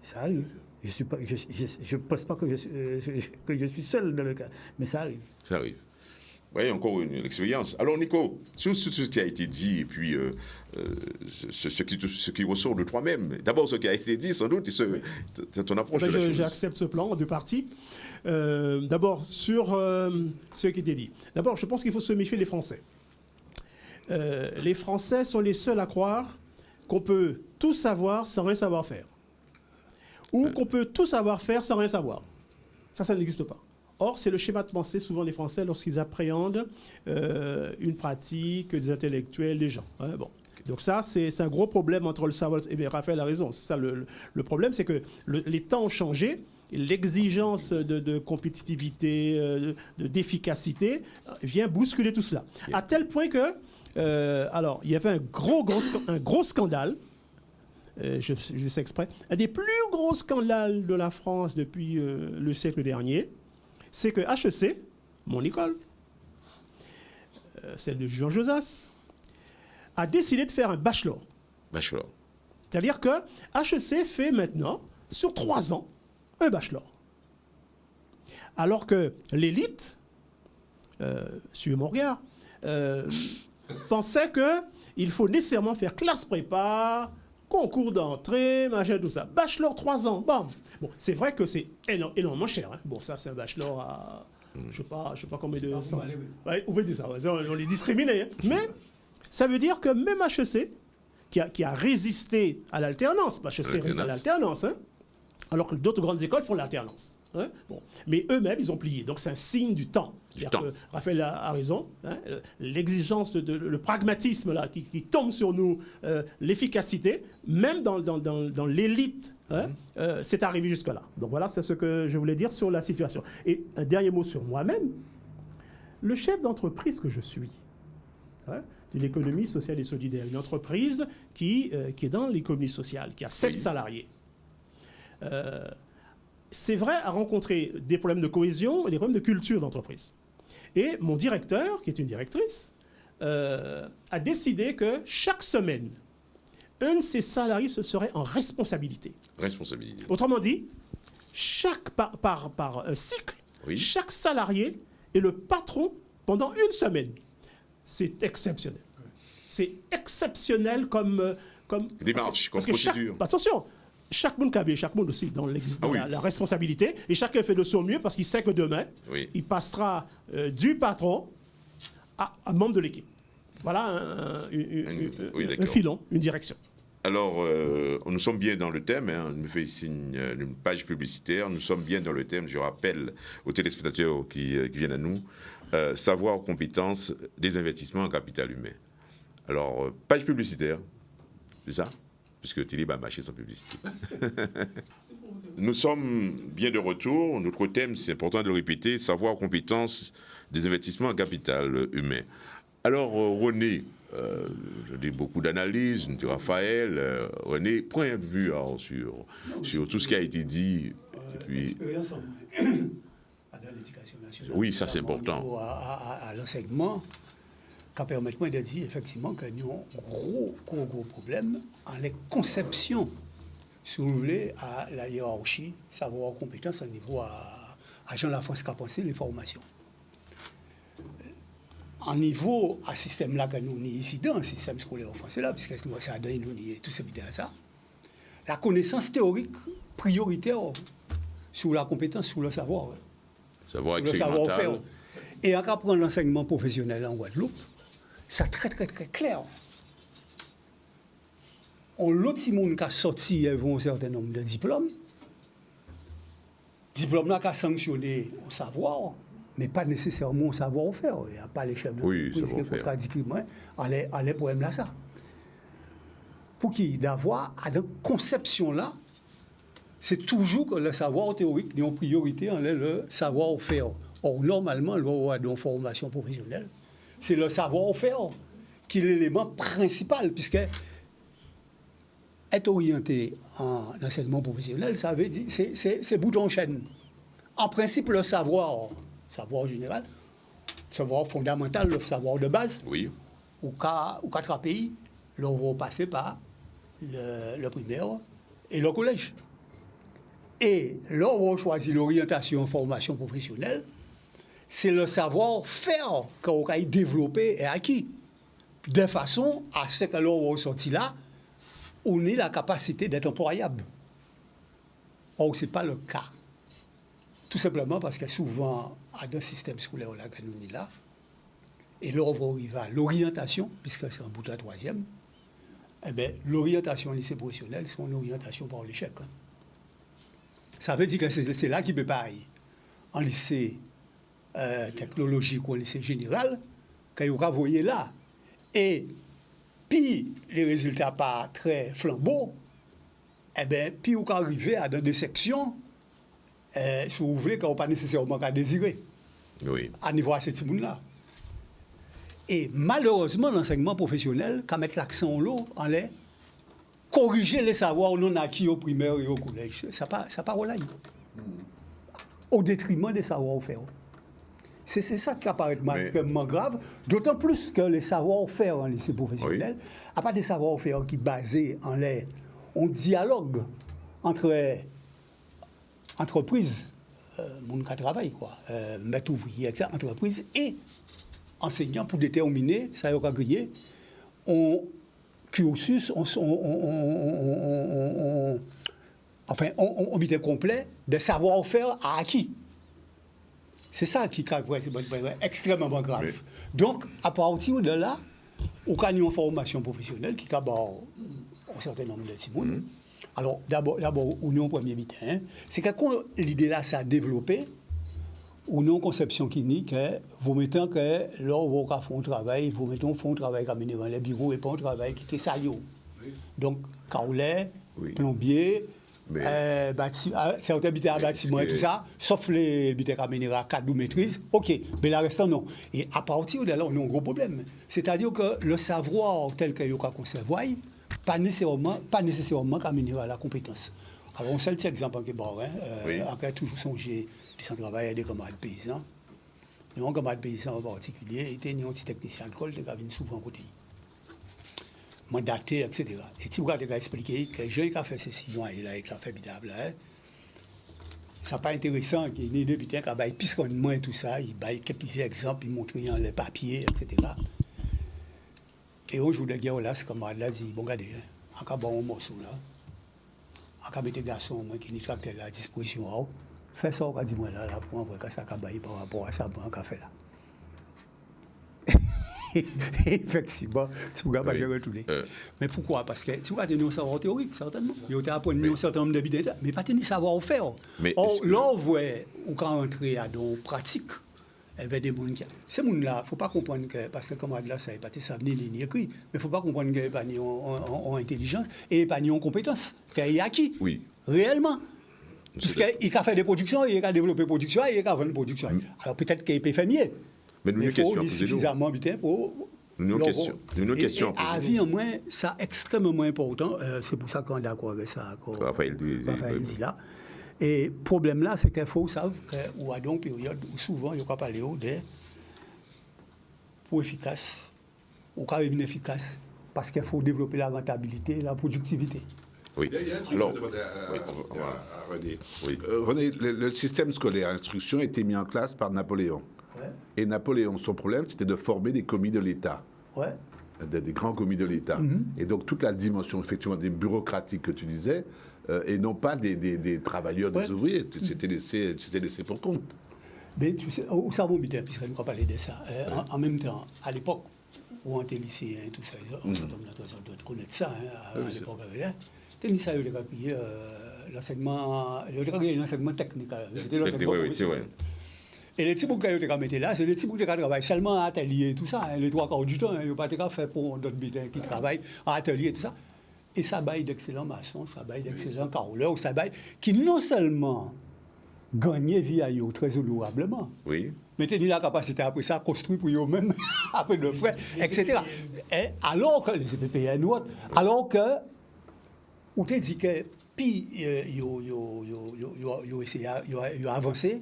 Ça arrive. Je ne pense pas que je suis seul dans le cas, mais ça arrive. Ça arrive. Oui, encore une expérience. Alors, Nico, sur ce qui a été dit, et puis ce qui ressort de toi-même, d'abord ce qui a été dit, sans doute, c'est ton approche de la chose. J'accepte ce plan en deux parties. D'abord, sur ce qui a été dit. D'abord, je pense qu'il faut se méfier des Français. Les Français sont les seuls à croire qu'on peut tout savoir sans rien savoir faire. Ou qu'on peut tout savoir faire sans rien savoir. Ça n'existe pas. Or, c'est le schéma de pensée souvent des Français lorsqu'ils appréhendent une pratique, des intellectuels, des gens. Hein, bon. Donc ça, c'est un gros problème entre le savoir... Eh bien, Raphaël a raison. C'est ça le problème, c'est que les temps ont changé. L'exigence de compétitivité, d'efficacité vient bousculer tout cela. À tel point que, alors, il y avait un gros scandale, je sais exprès, un des plus gros scandales de la France depuis le siècle dernier, c'est que HEC, mon école, celle de Jean Josas, a décidé de faire un bachelor. Bachelor. C'est-à-dire que HEC fait maintenant, sur 3 ans, un bachelor. Alors que l'élite, suivez mon regard, pensait qu'il faut nécessairement faire classe prépa, concours d'entrée, machin, tout ça. Bachelor 3 ans, bam. Bon, c'est vrai que c'est énormément cher. Hein. Bon, ça, c'est un bachelor à, je sais pas combien de... Ouais, on peut dire ça, on les discrimine. Hein. Mais ça veut dire que même HEC, qui a résisté à l'alternance, parce que HEC résiste à l'alternance, hein, alors que d'autres grandes écoles font l'alternance. Hein, bon. Mais eux-mêmes, ils ont plié. Donc, c'est un signe du temps. Que Raphaël a raison. Hein, l'exigence, le pragmatisme là, qui tombe sur nous, l'efficacité, même dans l'élite, hein, c'est arrivé jusque-là. Donc, voilà, c'est ce que je voulais dire sur la situation. Et un dernier mot sur moi-même. Le chef d'entreprise que je suis, hein, d'une économie sociale et solidaire, une entreprise qui est dans l'économie sociale, qui a 7 salariés. C'est vrai, a rencontré des problèmes de cohésion et des problèmes de culture d'entreprise. Et mon directeur, qui est une directrice, a décidé que chaque semaine, un de ses salariés se serait en responsabilité. Responsabilité. Autrement dit, par cycle, chaque salarié est le patron pendant une semaine. C'est exceptionnel. C'est exceptionnel comme démarche, comme procédure. Attention, chaque monde aussi dans la responsabilité, et chacun fait de son mieux parce qu'il sait que demain, il passera du patron à membre de l'équipe. Voilà un filon, une direction. Alors, nous sommes bien dans le thème, hein, on me fait signe d'une page publicitaire, nous sommes bien dans le thème, je rappelle aux téléspectateurs qui viennent à nous, savoir, compétences, des investissements en capital humain. Alors, page publicitaire, c'est ça ? Puisque Télé va marcher sans publicité. Nous sommes bien de retour. Notre thème, c'est important de le répéter, savoir, compétences, des investissements en capital humain. Alors, René, je dis beaucoup d'analyses, je dis Raphaël, René, point de vue alors, sur tout ce qui a été dit. Et puis... Expérience dans l'éducation nationale. Oui, ça c'est important. À l'enseignement, qui permet de dire effectivement que nous avons un gros problème en les conceptions, si vous voulez, à la hiérarchie, savoir compétence au niveau à Jean Lafrance qui a pensé les formations. En niveau à ce système-là que nous avons ici dans le système scolaire français, là, puisque nous avons tout ce qui est ça, la connaissance théorique prioritaire sur la compétence, sur le savoir. Savoir sur le savoir-faire. Et en cas prendre l'enseignement professionnel en Guadeloupe, c'est très clair. On l'autre si monde qui a sorti un certain nombre de diplômes là qui a sanctionné au savoir, mais pas nécessairement au savoir-faire. Il n'y a pas les chefs d'entreprise qui contradictent les problèmes là ça. Pour qui d'avoir à cette conception-là, c'est toujours que le savoir théorique est en priorité en le savoir-faire. Or, normalement, dans une formation professionnelle, c'est le savoir-faire qui est l'élément principal, puisque être orienté en enseignement professionnel, ça veut dire c'est bout en chaîne. En principe, le savoir général, le savoir fondamental, le savoir de base, oui. Ou quatre pays, l'on va passer par le primaire et le collège. Et là, on choisit l'orientation en formation professionnelle, c'est le savoir-faire qu'on a développé et acquis, de façon à ce que l'on sorti là, on ait la capacité d'être employable. Or, ce n'est pas le cas. Tout simplement parce que souvent, dans le système scolaire que nous sommes là, et là, on va arriver à l'orientation, puisque c'est un bout de la troisième, eh bien, l'orientation au lycée professionnel, c'est une orientation par l'échec. Hein. Ça veut dire que c'est là qu'il peut pas aller. En lycée technologique ou en lycée général, quand vous voyez là, et puis les résultats pas très flambeaux, eh bien, puis vous arrivez à dans des sections, si vous voulez, qu'on n'a pas nécessairement qu'à désirer. Oui. À niveau de ce monde-là. Et malheureusement, l'enseignement professionnel, quand mettre l'accent en l'air, corriger les savoirs non acquis au primaire et au collège, ça pas relayer. Au détriment des savoir-faire. C'est ça qui apparaît extrêmement grave, d'autant plus que les savoir-faire en lycée professionnel, à part des savoir-faire qui basés en l'air, on dialogue entre entreprises, monde qui travaille, quoi, maître ouvrier, etc., entreprise et enseignants pour déterminer, ça y est grillé, on cursus, on bitait complet de savoir-faire à acquis. C'est ça qui est extrêmement grave. Oui. Donc, à partir de là, on a une formation professionnelle qui a un certain nombre de timons. Alors, d'abord, on est en premier bitin. Hein, c'est que quand l'idée là s'est développée, ou non conception clinique, hein, vous mettez que là, vous faites un travail, vous mettez un travail comme dans les bureaux et pas un travail qui est sérieux. Oui. Donc, carrelet, plombier, certains habités à bâtiment et tout ça, sauf les habités à minéral, cadre ou maîtrise, ok, mais le reste, non. Et à partir de là, on a un gros problème. C'est-à-dire que le savoir tel que vous conservé, pas nécessairement qu'à minéral la compétence. Alors, on sait cet exemple en Québec, après, toujours songer. Puis sans travail avec des camarades paysans. Nous, camarades paysans en particulier, étaient des petits techniciens agricoles qui viennent souvent côté. Mandatés, etc. Et si vous avez expliqué que les gens qui ont fait ces 6 mois, qui ont fait bidable, ça n'est pas intéressant qu'il y ait des habitants qui ont fait pisconnement et tout ça, ils ont quelques exemples, ils montrent les papiers, etc. Et au jour de guerre, là, ce camarade-là dit, bon, regardez, en cas bon morceau là, en cas des garçons qui nous tractent à disposition, fais ça, on va dire, là, pour envoyer ça par rapport à ça, pour un café là. Effectivement, tu ne peux pas gérer tout. Mais pourquoi? Parce que tu vas tenir un savoir théorique, certainement. Il y a un certain nombre d'habitudes, mais pas tenir savoir-faire. Or, là, on voit, on peut entrer à des pratiques, avec des gens qui. Ces gens-là, il ne faut pas comprendre que, parce que comme là, ça n'est pas ça ni écrit, mais il ne faut pas comprendre qu'ils n'ont pas en intelligence et pas en compétence, qu'ils ont acquis. Oui. Réellement. Puisqu'il a fait des productions, il a développé des productions, il a vendu des productions. Alors peut-être qu'il peut faire mieux. Mais nous, il une faut question à poser, suffisamment bien pour... Nous, une question à à poser. vie en moins, ça extrêmement important. C'est pour ça qu'on est d'accord avec ça. Raphaël dit là. Et le problème là, c'est qu'il faut savoir qu'il y a une période où souvent, il y a parlé de pour efficace, ou quand même efficace, parce qu'il faut développer la rentabilité, la productivité. Oui. Il y a un truc Alors, que je demandais à René. Oui. René, le système scolaire instruction a été mis en place par Napoléon. Ouais. Et Napoléon, son problème, c'était de former des commis de l'État. Ouais. Des grands commis de l'État. Et donc toute la dimension effectivement des bureaucratiques que tu disais, et non pas des travailleurs, des ouvriers. C'était laissé pour compte. Mais tu sais, où ça va bien, puisque nous avons parlé de ça. En même temps, à l'époque où on était lycéen et tout ça, on s'entend de connaître ça, à l'époque. Tu as ça, il y a l'enseignement technique. C'était l'enseignement professionnel. Et les petits boucs qui ont été là, c'est les petits boucs qui travaillent seulement en atelier et tout ça. Les 3/4 du temps, ils n'ont pas fait pour d'autres bidins qui travaillent en atelier et tout ça. Et ça baille d'excellents maçons, ça baille d'excellents caroleurs, ça baille qui non seulement gagnaient vie à eux très louablement, oui. mais tenaient la capacité après ça construire pour eux-mêmes, après de frais, etc. Et alors que les CPPN ou autres, alors que, on t'a dit que, puis, ils ont essayé, ils ont avancé,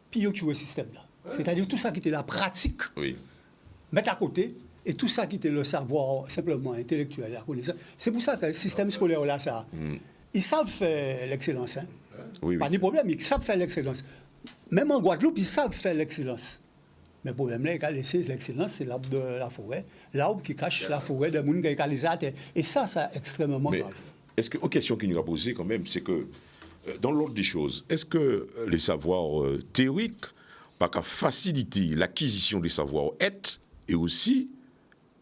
puis ils ont tué le système-là. C'est-à-dire tout ça qui était la pratique, mettre à côté, et tout ça qui était le savoir simplement intellectuel, la connaissance. C'est pour ça que le système scolaire, là, ça, ils savent faire l'excellence. Hein? Pas de problème, ils savent faire l'excellence. Même en Guadeloupe, ils savent faire l'excellence. Mais le problème, là, il a laissé l'excellence, c'est l'arbre de la forêt, l'arbre qui cache la forêt de monde qui a laissé à terre. Et ça, c'est extrêmement grave. Est-ce que, aux questions qu'il nous a posées quand même, c'est que, dans l'ordre des choses, est-ce que les savoirs théoriques, pas qu'à faciliter l'acquisition des savoirs être, et aussi,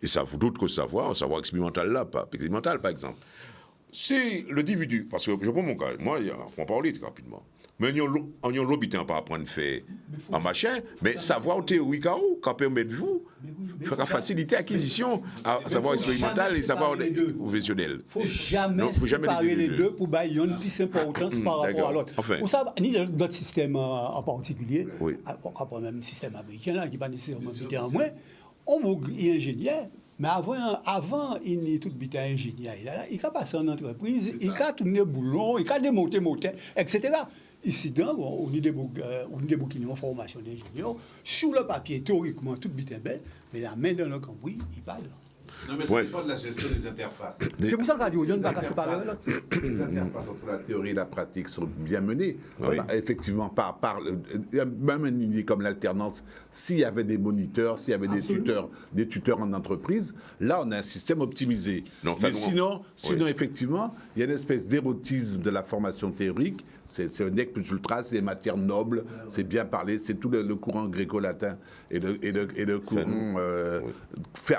et ça vaut d'autres savoirs, un savoir expérimental là, pas expérimental par exemple, c'est l'individu, parce que je prends mon cas, moi, on va parler très rapidement. Mais on y a l'habitant pas apprendre à faire un machin, mais savoir théorique qu'à permettre vous, faire faciliter l'acquisition, savoir expérimental et savoir professionnel. Il ne faut jamais séparer les deux pour bailler une plus importance par rapport à l'autre. Enfin. Vous savez, ni notre système en particulier, après même le système américain, là, qui n'est pas nécessairement bité en moins, on est ingénieur, mais avant il est tout bité ingénieur. Il a passé en entreprise, il a tourné boulon, il a démonté moteur, etc. Ici, on a des bouquins en formation d'ingénieur. Sur le papier, théoriquement, tout bité belle, mais la main dans le cambouis, il parle. Non, mais ça dépend de la gestion des interfaces. C'est pour ça que Radio Yon va séparer. Les interfaces entre la théorie et la pratique sont bien menées. Effectivement, même une idée comme l'alternance, s'il y avait des moniteurs, s'il y avait des tuteurs en entreprise, là, on a un système optimisé. Mais sinon, effectivement, il y a une espèce d'érotisme de la formation théorique. C'est un nec plus ultra, c'est des matières nobles, c'est bien parlé, c'est tout le courant gréco-latin et le courant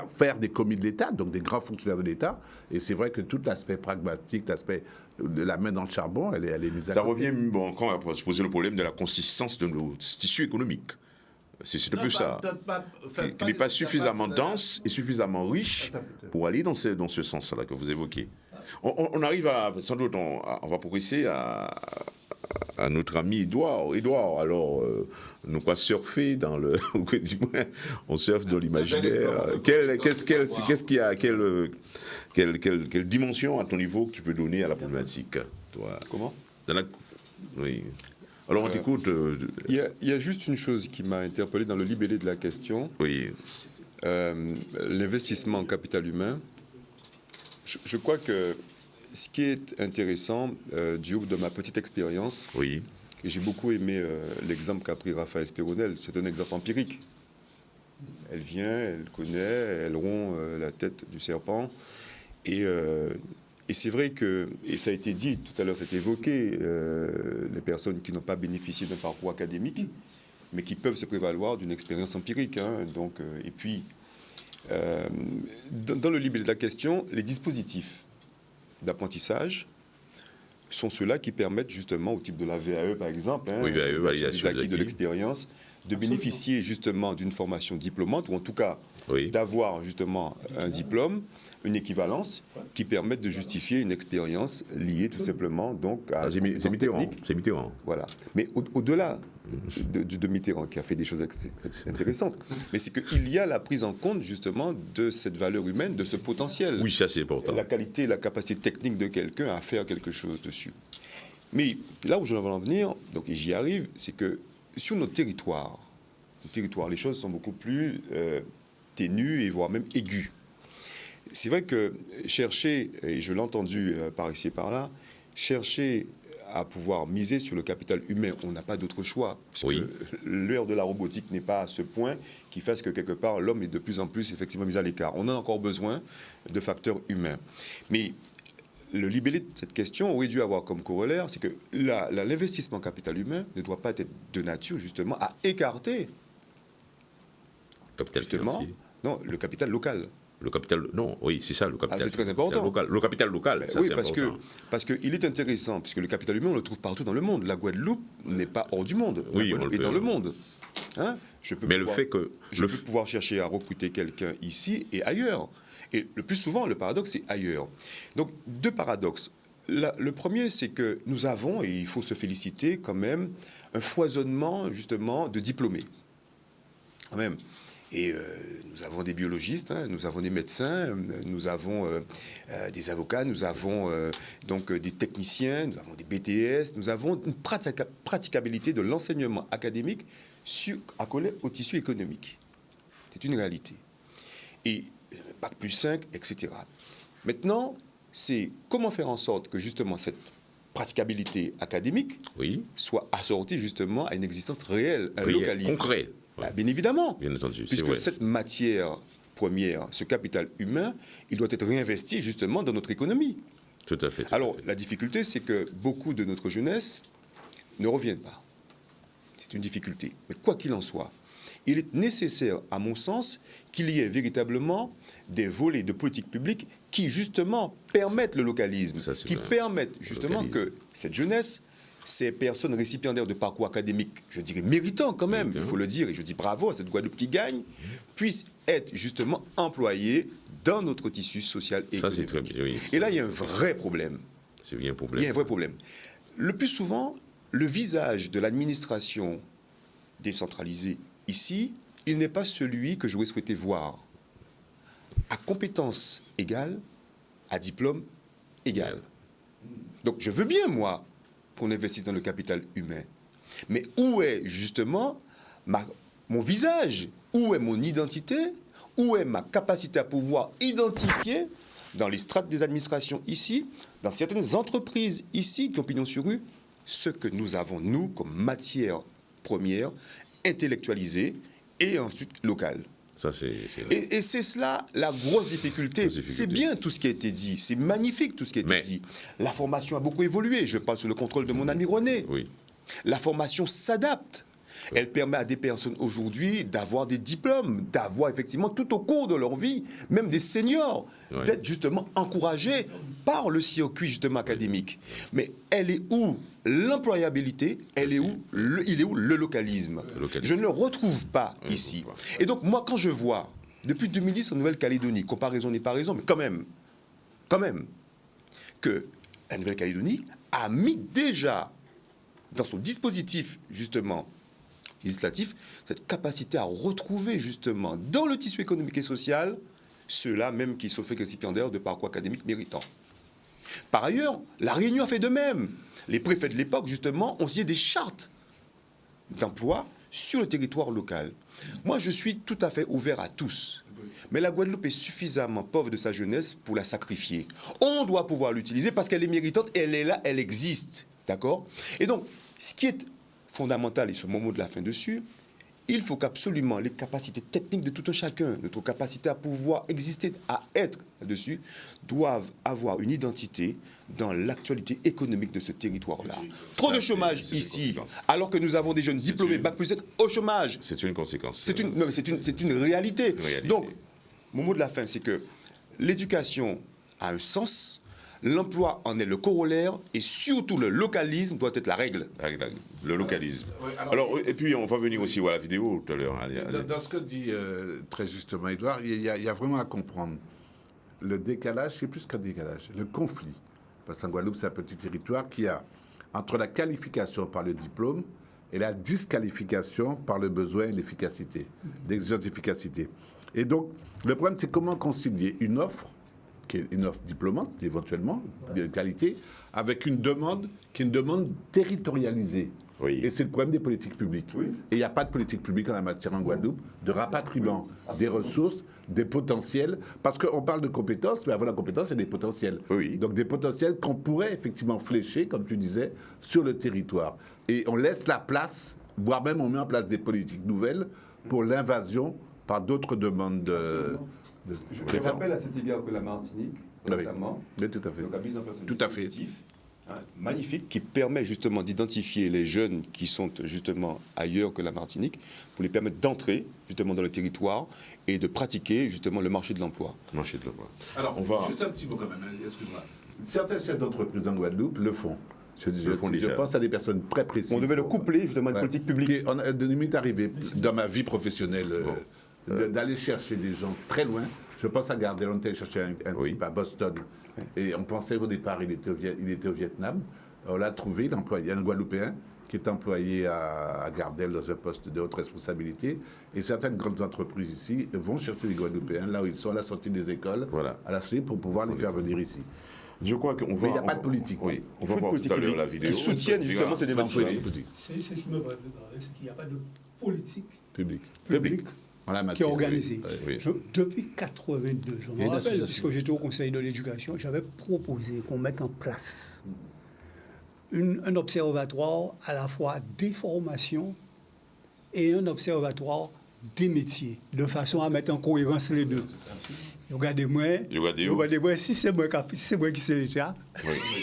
faire des commis de l'État, donc des grands fonctionnaires de l'État. Et c'est vrai que tout l'aspect pragmatique, l'aspect de la main dans le charbon, elle est mise à côté. Ça revient quand on va se poser le problème de la consistance de nos tissus économiques. C'est un peu ça. Il n'est pas suffisamment dense et suffisamment riche pour aller dans ce sens-là que vous évoquez. On arrive à, sans doute, on va progresser à notre ami Édouard. Édouard, alors, nous pas surfer dans le... on surfe dans l'imaginaire. Qu'est-ce qu'il y a, quelle dimension, à ton niveau, que tu peux donner à la problématique, toi? Comment? Oui. Alors, on t'écoute. Il y a juste une chose qui m'a interpellé dans le libellé de la question. Oui. L'investissement en capital humain. Je crois que ce qui est intéressant du haut de ma petite expérience, et j'ai beaucoup aimé l'exemple qu'a pris Raphaël Spéronel, c'est un exemple empirique. Elle vient, elle connaît, elle rompt la tête du serpent. Et c'est vrai que, et ça a été dit tout à l'heure, c'est évoqué, les personnes qui n'ont pas bénéficié d'un parcours académique, mais qui peuvent se prévaloir d'une expérience empirique. Hein, donc, et puis, dans le libellé de la question, les dispositifs d'apprentissage sont ceux-là qui permettent justement au type de la VAE, par exemple, des acquis de l'expérience, de bénéficier justement d'une formation diplômante, ou en tout cas d'avoir justement un diplôme, une équivalence qui permette de justifier une expérience liée tout simplement donc à c'est Mitterrand. Voilà. Mais au-delà de Mitterrand, qui a fait des choses intéressantes. Mais c'est qu'il y a la prise en compte, justement, de cette valeur humaine, de ce potentiel. Oui, ça c'est important. La qualité, la capacité technique de quelqu'un à faire quelque chose dessus. Mais là où je veux en venir, donc, et j'y arrive, c'est que sur notre territoire, les choses sont beaucoup plus ténues et voire même aiguës. C'est vrai que chercher, et je l'ai entendu par ici et par là, chercher à pouvoir miser sur le capital humain, on n'a pas d'autre choix. Parce Oui. que l'heure de la robotique n'est pas à ce point qui fasse que quelque part l'homme est de plus en plus effectivement mis à l'écart. On a encore besoin de facteurs humains. Mais le libellé de cette question aurait dû avoir comme corollaire, c'est que l'investissement capital humain ne doit pas être de nature justement à écarter Capital justement financier. non, le capital local. Le capital, non, oui, c'est ça, le capital. C'est très important. Le capital local, ça Oui, c'est important. parce qu'il est intéressant, puisque le capital humain, on le trouve partout dans le monde. La Guadeloupe n'est pas hors du monde. Oui, La on Guadeloupe le est peut. dans le monde. Hein, Mais le fait que... je peux pouvoir chercher à recruter quelqu'un ici et ailleurs. Et le plus souvent, le paradoxe, c'est ailleurs. Donc, deux paradoxes. Le premier, c'est que nous avons, et il faut se féliciter quand même, un foisonnement, justement, de diplômés. Quand même. Et nous avons des biologistes, hein, nous avons des médecins, nous avons des avocats, nous avons donc des techniciens, nous avons des BTS, nous avons une praticabilité de l'enseignement académique accolée au tissu économique. C'est une réalité. Et Bac plus 5, etc. Maintenant, c'est comment faire en sorte que justement cette praticabilité académique Oui, soit assortie justement à une existence réelle, un oui, localisme. concret. Bah, bien évidemment. Bien entendu, c'est Puisque vrai. cette matière première, ce capital humain, il doit être réinvesti justement dans notre économie. Tout à fait. tout à Alors, fait. la difficulté, c'est que beaucoup de notre jeunesse ne reviennent pas. C'est une difficulté. Mais quoi qu'il en soit, il est nécessaire, à mon sens, qu'il y ait véritablement des volets de politique publique qui, justement, permettent le localisme, Ça, c'est qui vrai. permettent, justement, localisme. que cette jeunesse, ces personnes récipiendaires de parcours académiques, je dirais méritants quand même, il faut le dire, et je dis bravo à cette Guadeloupe qui gagne, puissent être, justement, employées dans notre tissu social et Ça, c'est économique. très bien, oui. Et là, il y a un vrai problème. C'est bien un Il y a problème. un vrai problème. Le plus souvent, le visage de l'administration décentralisée ici, il n'est pas celui que j'aurais souhaité voir. À compétence égale, à diplôme égal. Donc je veux bien, moi, qu'on investisse dans le capital humain. Mais où est justement mon visage? Où est mon identité? Où est ma capacité à pouvoir identifier dans les strates des administrations ici, dans certaines entreprises ici qui ont pignon sur rue, ce que nous avons, nous, comme matière première, intellectualisée et ensuite locale. Ça, c'est vrai. Et c'est cela la grosse difficulté. Grosse difficulté. C'est bien tout ce qui a été dit. C'est magnifique tout ce qui a été Mais- dit. La formation a beaucoup évolué. Je parle sous le contrôle de mon ami René. Oui. La formation s'adapte. Elle permet à des personnes aujourd'hui d'avoir des diplômes, d'avoir effectivement tout au cours de leur vie, même des seniors, Ouais. d'être justement encouragés par le circuit justement académique. Mais elle est où l'employabilité? Elle est où il est où le localisme? Le localisme. Je ne le retrouve pas On ne le ici. trouve pas. Et donc moi, quand je vois, depuis 2010 en Nouvelle-Calédonie, comparaison n'est pas raison, mais quand même, que la Nouvelle-Calédonie a mis déjà dans son dispositif, justement, législatif, cette capacité à retrouver, justement, dans le tissu économique et social, ceux-là même qui sont faits récipiendaires de parcours académiques méritants. Par ailleurs, la Réunion a fait de même. Les préfets de l'époque, justement, ont signé des chartes d'emploi sur le territoire local. Moi, je suis tout à fait ouvert à tous. Mais la Guadeloupe est suffisamment pauvre de sa jeunesse pour la sacrifier. On doit pouvoir l'utiliser parce qu'elle est méritante, elle est là, elle existe. D'accord? Et donc, ce qui est fondamental, et ce mot de la fin dessus, il faut qu'absolument les capacités techniques de tout un chacun, notre capacité à pouvoir exister, à être dessus, doivent avoir une identité dans l'actualité économique de ce territoire-là. Trop de chômage c'est une ici, conséquence. alors que nous avons des jeunes diplômés, une- bac plus 7 au chômage. C'est une conséquence. C'est une réalité. Une réalité. Donc, mon mot de la fin, c'est que l'éducation a un sens, l'emploi en est le corollaire, et surtout le localisme doit être la règle. Le localisme. Ouais, alors, et puis, on va venir aussi voir la vidéo tout à l'heure. Allez, allez. Dans ce que dit très justement Edouard, il y a vraiment à comprendre le décalage, c'est plus qu'un décalage, le conflit. Parce qu'en Guadeloupe, c'est un petit territoire qui a, entre la qualification par le diplôme, et la disqualification par le besoin et l'efficacité, l'exigence d'efficacité. Et donc, le problème, c'est comment concilier une offre, qui est une offre diplômante, éventuellement, de qualité, avec une demande qui est une demande territorialisée. Oui. Et c'est le problème des politiques publiques. Oui. Et il n'y a pas de politique publique en la matière en Guadeloupe, de rapatriement des ressources, des potentiels, parce qu'on parle de compétences, mais avant la compétence, il y a des potentiels. Oui. Donc des potentiels qu'on pourrait effectivement flécher, comme tu disais, sur le territoire. Et on laisse la place, voire même on met en place des politiques nouvelles pour l'invasion par d'autres demandes Je rappelle à cet égard que la Martinique, récemment, oui, tout à fait. donc, a mis en place un Tout à fait. dispositif magnifique qui permet justement d'identifier les jeunes qui sont justement ailleurs que la Martinique pour les permettre d'entrer justement dans le territoire et de pratiquer justement le marché de l'emploi. Marché de l'emploi. Alors, juste un petit mot quand même, excuse-moi. Certains chefs d'entreprise en Guadeloupe le font. Je pense à des personnes très précises. On devait le coupler justement à une politique publique. Il m'est arrivé dans ma vie professionnelle d'aller chercher des gens très loin. Je pense à Gardel, on était chercher un type à Boston. Et on pensait au départ il était au Vietnam. On l'a trouvé, il y a un Guadeloupéen qui est employé à Gardel dans un poste de haute responsabilité. Et certaines grandes entreprises ici vont chercher les Guadeloupéens là où ils sont à la sortie des écoles, à la sortie pour pouvoir les faire venir ici. Je crois qu'on va... Mais il n'y a pas de politique. Oui, on Il faut va une voir politique tout à l'heure la publique vidéo. qui soutienne justement ces démarches-là. C'est ce qui me paraît, c'est qu'il n'y a pas de politique Public. qui est organisée. Oui. Depuis 82, je me rappelle, puisque j'étais au Conseil de l'éducation, j'avais proposé qu'on mette en place un observatoire à la fois des formations et un observatoire des métiers, de façon à mettre en cohérence les deux. Regardez-moi, si c'est moi qui sais l'État,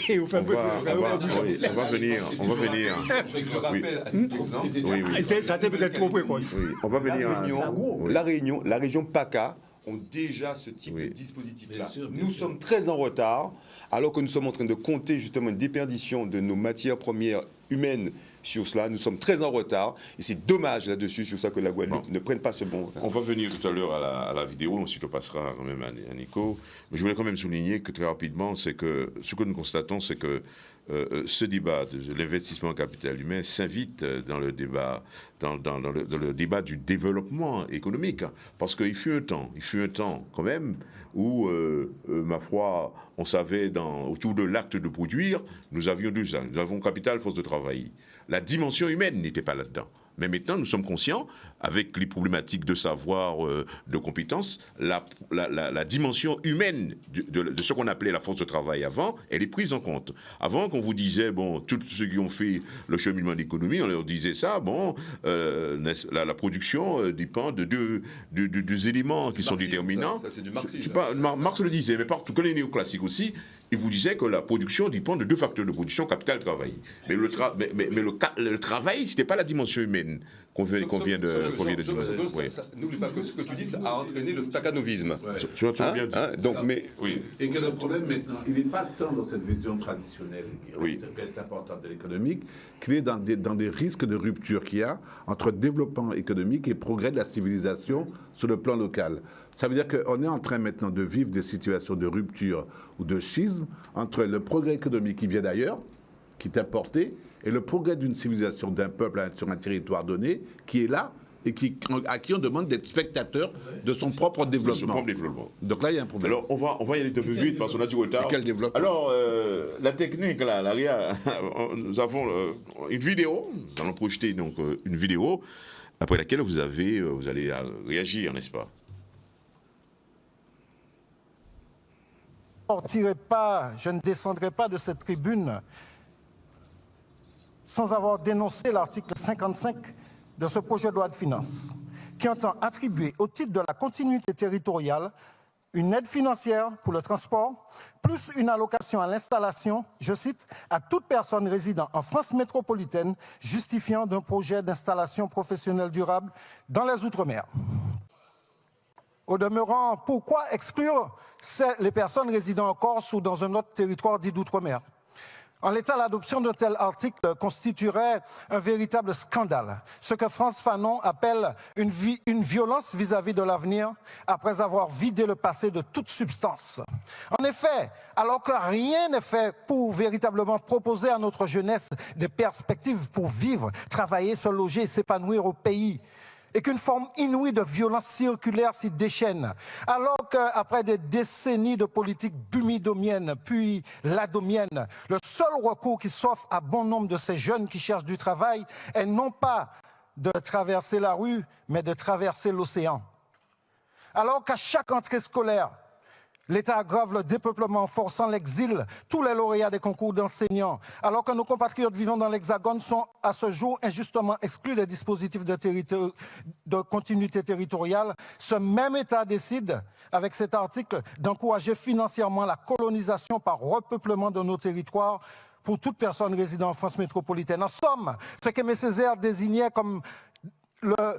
et vous faites on va venir. Je rappelle à titre d'exemple, ça était peut-être trop précoce. Oui, on va venir La région PACA ont déjà ce type de dispositif-là. Nous sommes très en retard, alors que nous sommes en train de compter justement une déperdition de nos matières premières humaines sur cela. Nous sommes très en retard et c'est dommage là-dessus, sur ça, que la Guadeloupe ne prenne pas ce bon retard. On va venir tout à l'heure à la vidéo, ensuite on passera quand même à Nico. Mais je voulais quand même souligner que très rapidement, c'est que ce que nous constatons, c'est que ce débat de l'investissement en capital humain s'invite dans le débat, dans le débat du développement économique. Parce qu'il fut un temps quand même où, ma foi, on savait autour de l'acte de produire, nous avions deux ans. Nous avons capital, force de travail. La dimension humaine n'était pas là-dedans. Mais maintenant, nous sommes conscients, avec les problématiques de savoir, de compétences, la dimension humaine de ce qu'on appelait la force de travail avant, elle est prise en compte. Avant, quand vous disait, bon, tous ceux qui ont fait le cheminement d'économie, on leur disait ça, bon, la production dépend de deux éléments qui sont déterminants. Ça, c'est du marxisme. Marx le disait, mais partout, que les néoclassiques aussi, il vous disait que la production dépend de deux facteurs de production, capital et travail. Mais le travail, ce n'était pas la dimension humaine qu'on vient de dire. N'oublie pas que ce que tu dis, ça a entraîné le staccanovisme. Tu as bien dit. Et que le problème maintenant, il n'est pas tant dans cette vision traditionnelle qui reste importante de l'économique, qu'il est dans des risques de rupture qu'il y a entre développement économique et progrès de la civilisation sur le plan local. Ça veut dire qu'on est en train maintenant de vivre des situations de rupture ou de schisme entre le progrès économique qui vient d'ailleurs, qui est importé, et le progrès d'une civilisation, d'un peuple sur un territoire donné, qui est là et à qui on demande d'être spectateur de son propre développement. Donc là, il y a un problème. Alors, on va y aller un peu vite parce qu'on a du retard. Quel développement? Alors, la technique, là, nous avons une vidéo. Nous allons projeter donc une vidéo après laquelle vous allez réagir, n'est-ce pas? Je ne descendrai pas de cette tribune sans avoir dénoncé l'article 55 de ce projet de loi de finances, qui entend attribuer au titre de la continuité territoriale une aide financière pour le transport, plus une allocation à l'installation, je cite, à toute personne résidant en France métropolitaine justifiant d'un projet d'installation professionnelle durable dans les Outre-mer. Au demeurant, pourquoi exclure les personnes résidant en Corse ou dans un autre territoire dit d'outre-mer? En l'état, l'adoption d'un tel article constituerait un véritable scandale, ce que Frantz Fanon appelle une violence vis-à-vis de l'avenir, après avoir vidé le passé de toute substance. En effet, alors que rien n'est fait pour véritablement proposer à notre jeunesse des perspectives pour vivre, travailler, se loger et s'épanouir au pays, et qu'une forme inouïe de violence circulaire s'y déchaîne, alors qu'après des décennies de politique bumidomienne, puis ladomienne, le seul recours qui s'offre à bon nombre de ces jeunes qui cherchent du travail est non pas de traverser la rue, mais de traverser l'océan. Alors qu'à chaque entrée scolaire, l'État aggrave le dépeuplement en forçant l'exil, tous les lauréats des concours d'enseignants, alors que nos compatriotes vivant dans l'Hexagone sont à ce jour injustement exclus des dispositifs de continuité territoriale, ce même État décide, avec cet article, d'encourager financièrement la colonisation par repeuplement de nos territoires pour toute personne résidant en France métropolitaine. En somme, ce qu'Aimé Césaire désignait comme le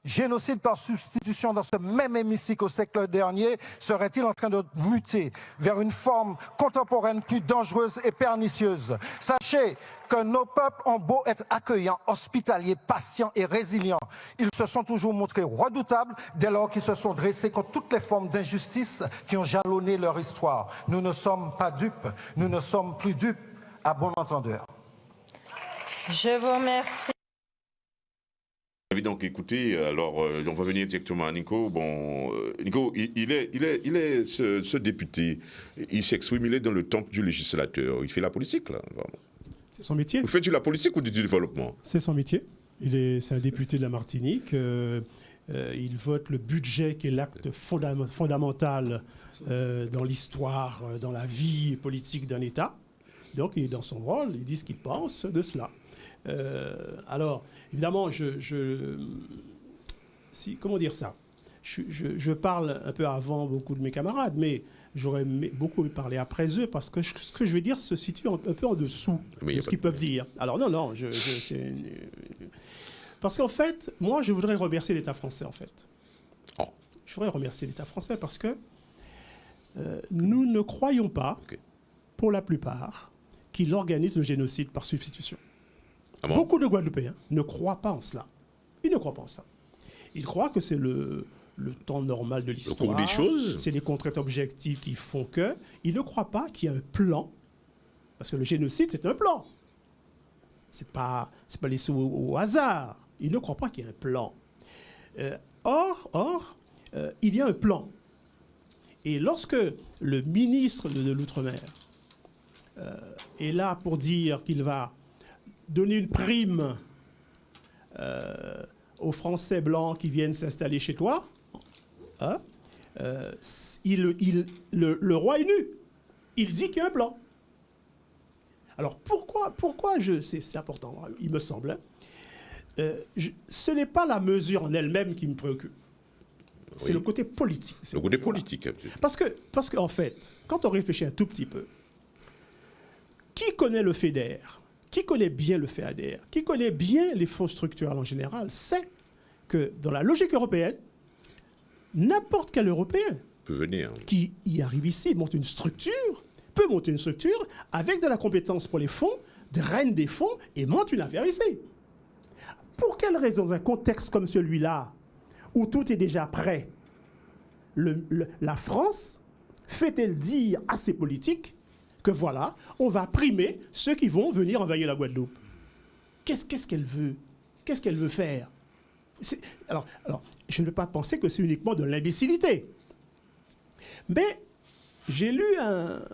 génocide par substitution dans ce même hémicycle au siècle dernier, serait-il en train de muter vers une forme contemporaine plus dangereuse et pernicieuse? Sachez que nos peuples ont beau être accueillants, hospitaliers, patients et résilients, ils se sont toujours montrés redoutables dès lors qu'ils se sont dressés contre toutes les formes d'injustice qui ont jalonné leur histoire. Nous ne sommes pas dupes, nous ne sommes plus dupes, à bon entendeur. Je vous remercie. Donc, écoutez, alors, on va venir directement à Nico. Bon, Nico, il est ce député, il s'exprime, il est dans le temple du législateur. Il fait la politique, là. C'est son métier. Vous faites de la politique ou du développement? C'est son métier. C'est un député de la Martinique. Il vote le budget qui est l'acte fondamental dans l'histoire, dans la vie politique d'un État. Donc, il est dans son rôle, il dit ce qu'il pense de cela. Alors, évidemment, comment dire ça? Je parle un peu avant beaucoup de mes camarades, mais j'aurais beaucoup parlé après eux, parce que ce que je vais dire se situe un peu en dessous de ce qu'ils peuvent dire. Alors, non, parce qu'en fait, moi, je voudrais remercier l'État français, en fait. Oh. Je voudrais remercier l'État français parce que nous ne croyons pas, pour la plupart, qu'il organise le génocide par substitution. Ah bon? Beaucoup de Guadeloupéens ne croient pas en cela. Ils ne croient pas en ça. Ils croient que c'est le temps normal de l'histoire. Le cours des choses. C'est les contraintes objectives qui font que. Ils ne croient pas qu'il y a un plan. Parce que le génocide, c'est un plan. C'est pas laissé au hasard. Ils ne croient pas qu'il y a un plan. Or, il y a un plan. Et lorsque le ministre de l'Outre-mer est là pour dire qu'il va donner une prime aux Français blancs qui viennent s'installer chez toi, hein, le roi est nu. Il dit qu'il y a un plan. Alors pourquoi c'est important, il me semble. Ce n'est pas la mesure en elle-même qui me préoccupe. C'est le côté politique. Le côté politique. Parce qu'en fait, quand on réfléchit un tout petit peu, qui connaît le FEDER, qui connaît bien le FEADER, qui connaît bien les fonds structurels en général, sait que dans la logique européenne, n'importe quel Européen peut venir, qui y arrive ici peut monter une structure avec de la compétence pour les fonds, draine des fonds et monte une affaire ici. Pour quelle raison, dans un contexte comme celui-là, où tout est déjà prêt, la France fait-elle dire à ses politiques que voilà, on va primer ceux qui vont venir envahir la Guadeloupe? Qu'est-ce qu'elle veut? Qu'est-ce qu'elle veut faire? Alors, je ne veux pas penser que c'est uniquement de l'imbécilité. Mais j'ai lu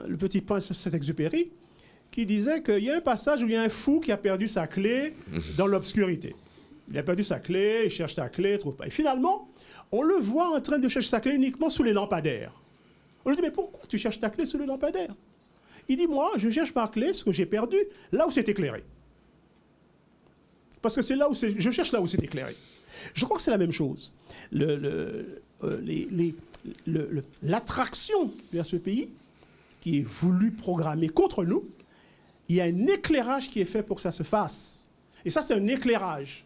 le petit prince de Saint-Exupéry qui disait qu'il y a un passage où il y a un fou qui a perdu sa clé dans l'obscurité. Il a perdu sa clé, il cherche sa clé, il ne trouve pas. Et finalement, on le voit en train de chercher sa clé uniquement sous les lampadaires. On lui dit, mais pourquoi tu cherches ta clé sous les lampadaires? Il dit, moi, je cherche ma clé, ce que j'ai perdu, là où c'est éclairé. Parce que c'est là où je cherche là où c'est éclairé. Je crois que c'est la même chose. L'attraction vers ce pays, qui est voulu programmer contre nous, il y a un éclairage qui est fait pour que ça se fasse. Et ça, c'est un éclairage.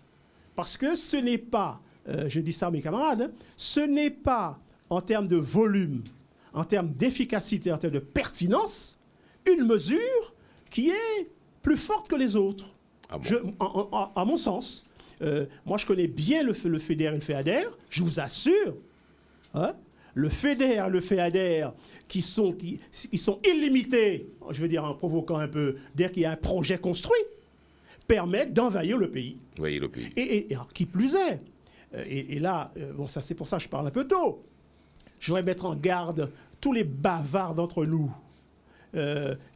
Parce que ce n'est pas, je dis ça à mes camarades, ce n'est pas en termes de volume, en termes d'efficacité, en termes de pertinence, une mesure qui est plus forte que les autres. Ah bon? À mon sens, moi je connais bien le FEDER et le FEADER, je vous assure, hein, le FEDER, le FEADER, qui sont illimités, je veux dire en provoquant un peu, dès qu'il y a un projet construit, permettent d'envahir le pays. Oui, le pays. Et alors, qui plus est, et là, bon, ça c'est pour ça que je parle un peu tôt, je voudrais mettre en garde tous les bavards d'entre nous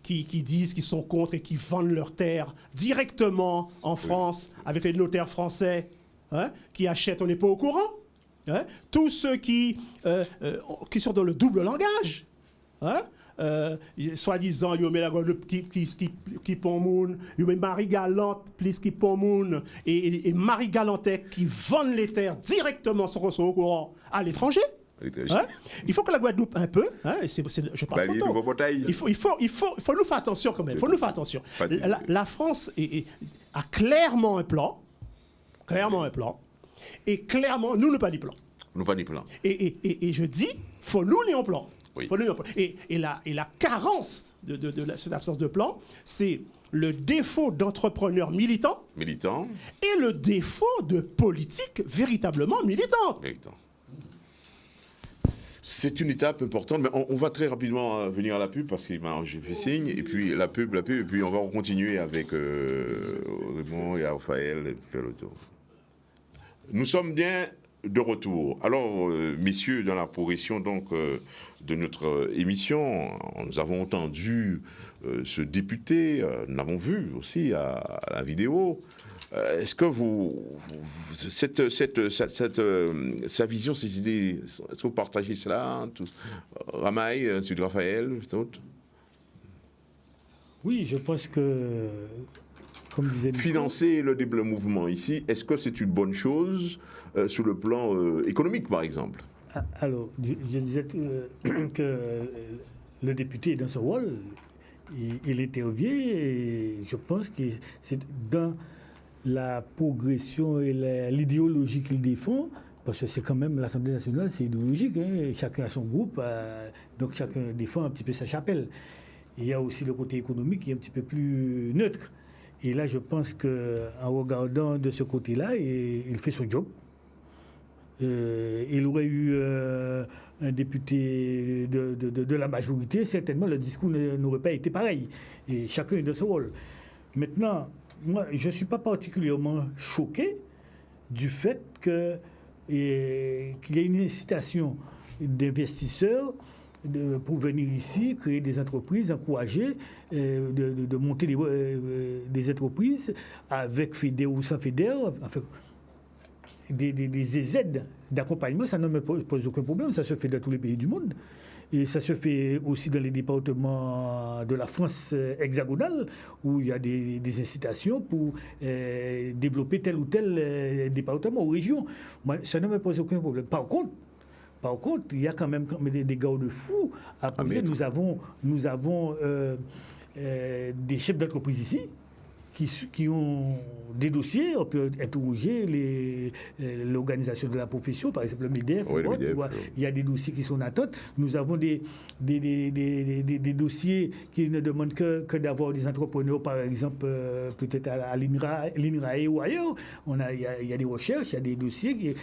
qui disent qu'ils sont contre et qui vendent leurs terres directement en France avec les notaires français, hein, qui achètent, on n'est pas au courant. Hein, tous ceux qui sont dans le double langage, hein, soi-disant, ils mettent la Guadeloupe qui pont moun, ils mettent Marie-Galante, plus qui pont moun, et Marie-Galantec qui vendent les terres directement sans qu'on soit au courant à l'étranger. Hein? Il faut que la Guadeloupe un peu, hein, je parle pas trop. Il faut nous faire attention quand même. Il faut nous faire attention. La France a clairement un plan, et clairement nous n'avons pas de plan. Nous pas de plan. Et je dis, faut nous n'ayons plan. Oui. Et la carence de cette absence de plan, c'est le défaut d'entrepreneurs militants et le défaut de politique véritablement militante. C'est une étape importante, mais on va très rapidement venir à la pub parce que j'ai fait signe, et puis la pub, et puis on va continuer avec Raymond et Raphaël faire le tour. Nous sommes bien de retour. Alors, messieurs, dans la progression donc de notre émission, nous avons entendu ce député, nous l'avons vu aussi à la vidéo. Est-ce que sa vision, ses idées, est-ce que vous partagez cela, Ramaï, ensuite Raphaël, d'autres? Oui, je pense que, comme disait Nico, financer le mouvement ici, est-ce que c'est une bonne chose sur le plan économique, par exemple? Alors, je disais que le député est dans ce rôle, il intervient, et je pense que c'est dans la progression et l'idéologie qu'il défend, parce que c'est quand même l'Assemblée nationale, c'est idéologique, hein, chacun a son groupe, donc chacun défend un petit peu sa chapelle. Il y a aussi le côté économique qui est un petit peu plus neutre. Et là, je pense qu'en regardant de ce côté-là, il fait son job. Il aurait eu un député de la majorité, certainement le discours n'aurait pas été pareil. Et chacun est de son rôle. Maintenant, moi, je ne suis pas particulièrement choqué du fait qu'il y ait une incitation d'investisseurs pour venir ici, créer des entreprises, encourager de monter des entreprises avec FEDER ou sans FEDER, enfin, des aides d'accompagnement, ça ne me pose aucun problème, ça se fait dans tous les pays du monde. Et ça se fait aussi dans les départements de la France hexagonale, où il y a des incitations pour développer tel ou tel département ou région. Moi, ça ne me pose aucun problème. Par contre, il y a quand même des garde-fous à poser. Nous avons des chefs d'entreprise ici qui ont des dossiers. On peut interroger l'organisation de la profession, par exemple le MEDEF. Oui, il y a des dossiers qui sont en attente. Nous avons des dossiers qui ne demandent que d'avoir des entrepreneurs, par exemple, peut-être à l'INRAE ou ailleurs. Il y a des recherches, il y a des dossiers,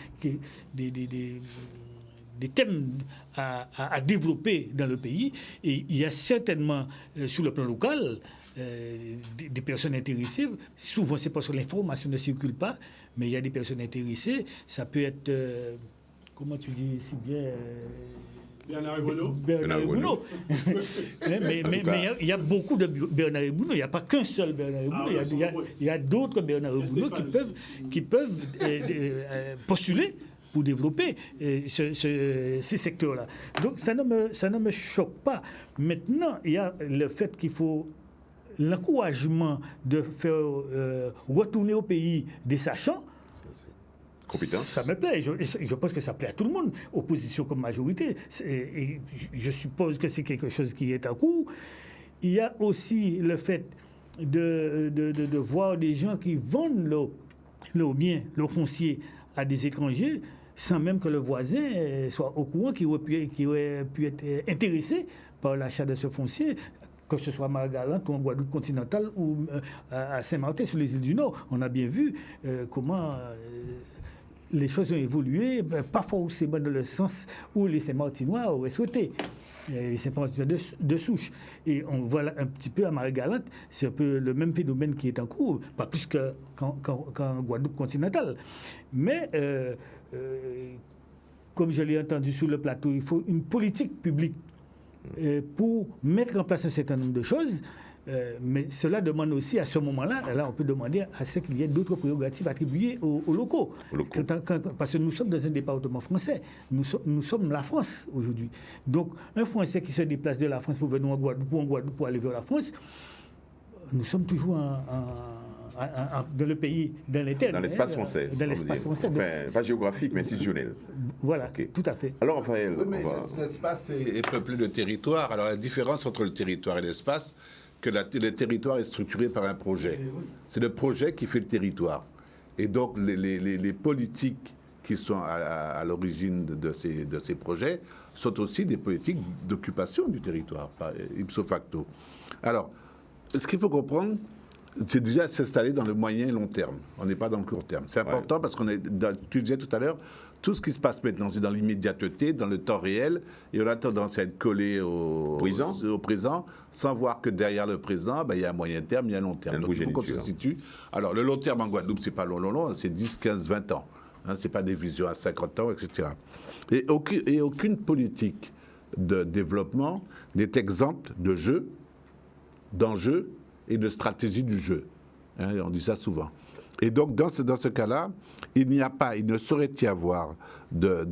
des thèmes à développer dans le pays. Et il y a certainement, sur le plan local, des personnes intéressées. Souvent, c'est parce que l'information ne circule pas, mais il y a des personnes intéressées. Ça peut être, comment tu dis si bien... Bernard Hébouno. Mais il y a beaucoup de Bernard Hébouno. Il n'y a pas qu'un seul Bernard Hébouno. Il y a d'autres Bernard Hébouno qui peuvent postuler pour développer ces secteurs-là. Donc ça ne me choque pas. Maintenant, il y a le fait qu'il faut l'encouragement de faire retourner au pays des sachants. Compétence. Ça me plaît. Je pense que ça plaît à tout le monde, opposition comme majorité. Et je suppose que c'est quelque chose qui est en cours. Il y a aussi le fait de voir des gens qui vendent leurs biens, leurs fonciers à des étrangers, sans même que le voisin soit au courant, qui aurait pu être intéressé par l'achat de ce foncier, que ce soit à Marie-Galante ou en Guadeloupe continentale ou à Saint-Martin sur les îles du Nord. On a bien vu comment les choses ont évolué, pas forcément dans le sens où les Saint-Martinois auraient souhaité. Les Saint-Martinois de souche. Et on voit là un petit peu à Marie-Galante, c'est un peu le même phénomène qui est en cours, pas plus qu'en Guadeloupe continentale. Mais comme je l'ai entendu sur le plateau, il faut une politique publique pour mettre en place un certain nombre de choses. Mais cela demande aussi, à ce moment-là, là, on peut demander à ce qu'il y ait d'autres prérogatives attribuées aux locaux. Parce que nous sommes dans un département français. Nous sommes la France aujourd'hui. Donc, un Français qui se déplace de la France pour venir en Guadeloupe pour aller vers la France, nous sommes toujours dans le pays, dans l'interne. Dans l'espace français. Dans l'espace français. Enfin, pas géographique, mais institutionnel. Voilà, tout à fait. Alors, Raphaël, Oui, mais l'espace est peuplé de territoires. Alors, la différence entre le territoire et l'espace, que le territoire est structuré par un projet. C'est le projet qui fait le territoire. Et donc, les politiques qui sont à l'origine de ces projets sont aussi des politiques d'occupation du territoire, ipso facto. Alors, ce qu'il faut comprendre, c'est déjà s'installer dans le moyen et long terme. On n'est pas dans le court terme. C'est important parce tu disais tout à l'heure, tout ce qui se passe maintenant, c'est dans l'immédiateté, dans le temps réel, et on a tendance à être collé au présent, sans voir que derrière le présent, il y a un moyen terme, il y a un long terme. Donc il faut qu'on se situe. Alors le long terme en Guadeloupe, c'est pas long, c'est 10, 15, 20 ans. C'est pas des visions à 50 ans, etc. Et aucune politique de développement n'est exempte de jeu, d'enjeu et de stratégie du jeu. On dit ça souvent. Et donc, dans ce cas-là, il ne saurait y avoir de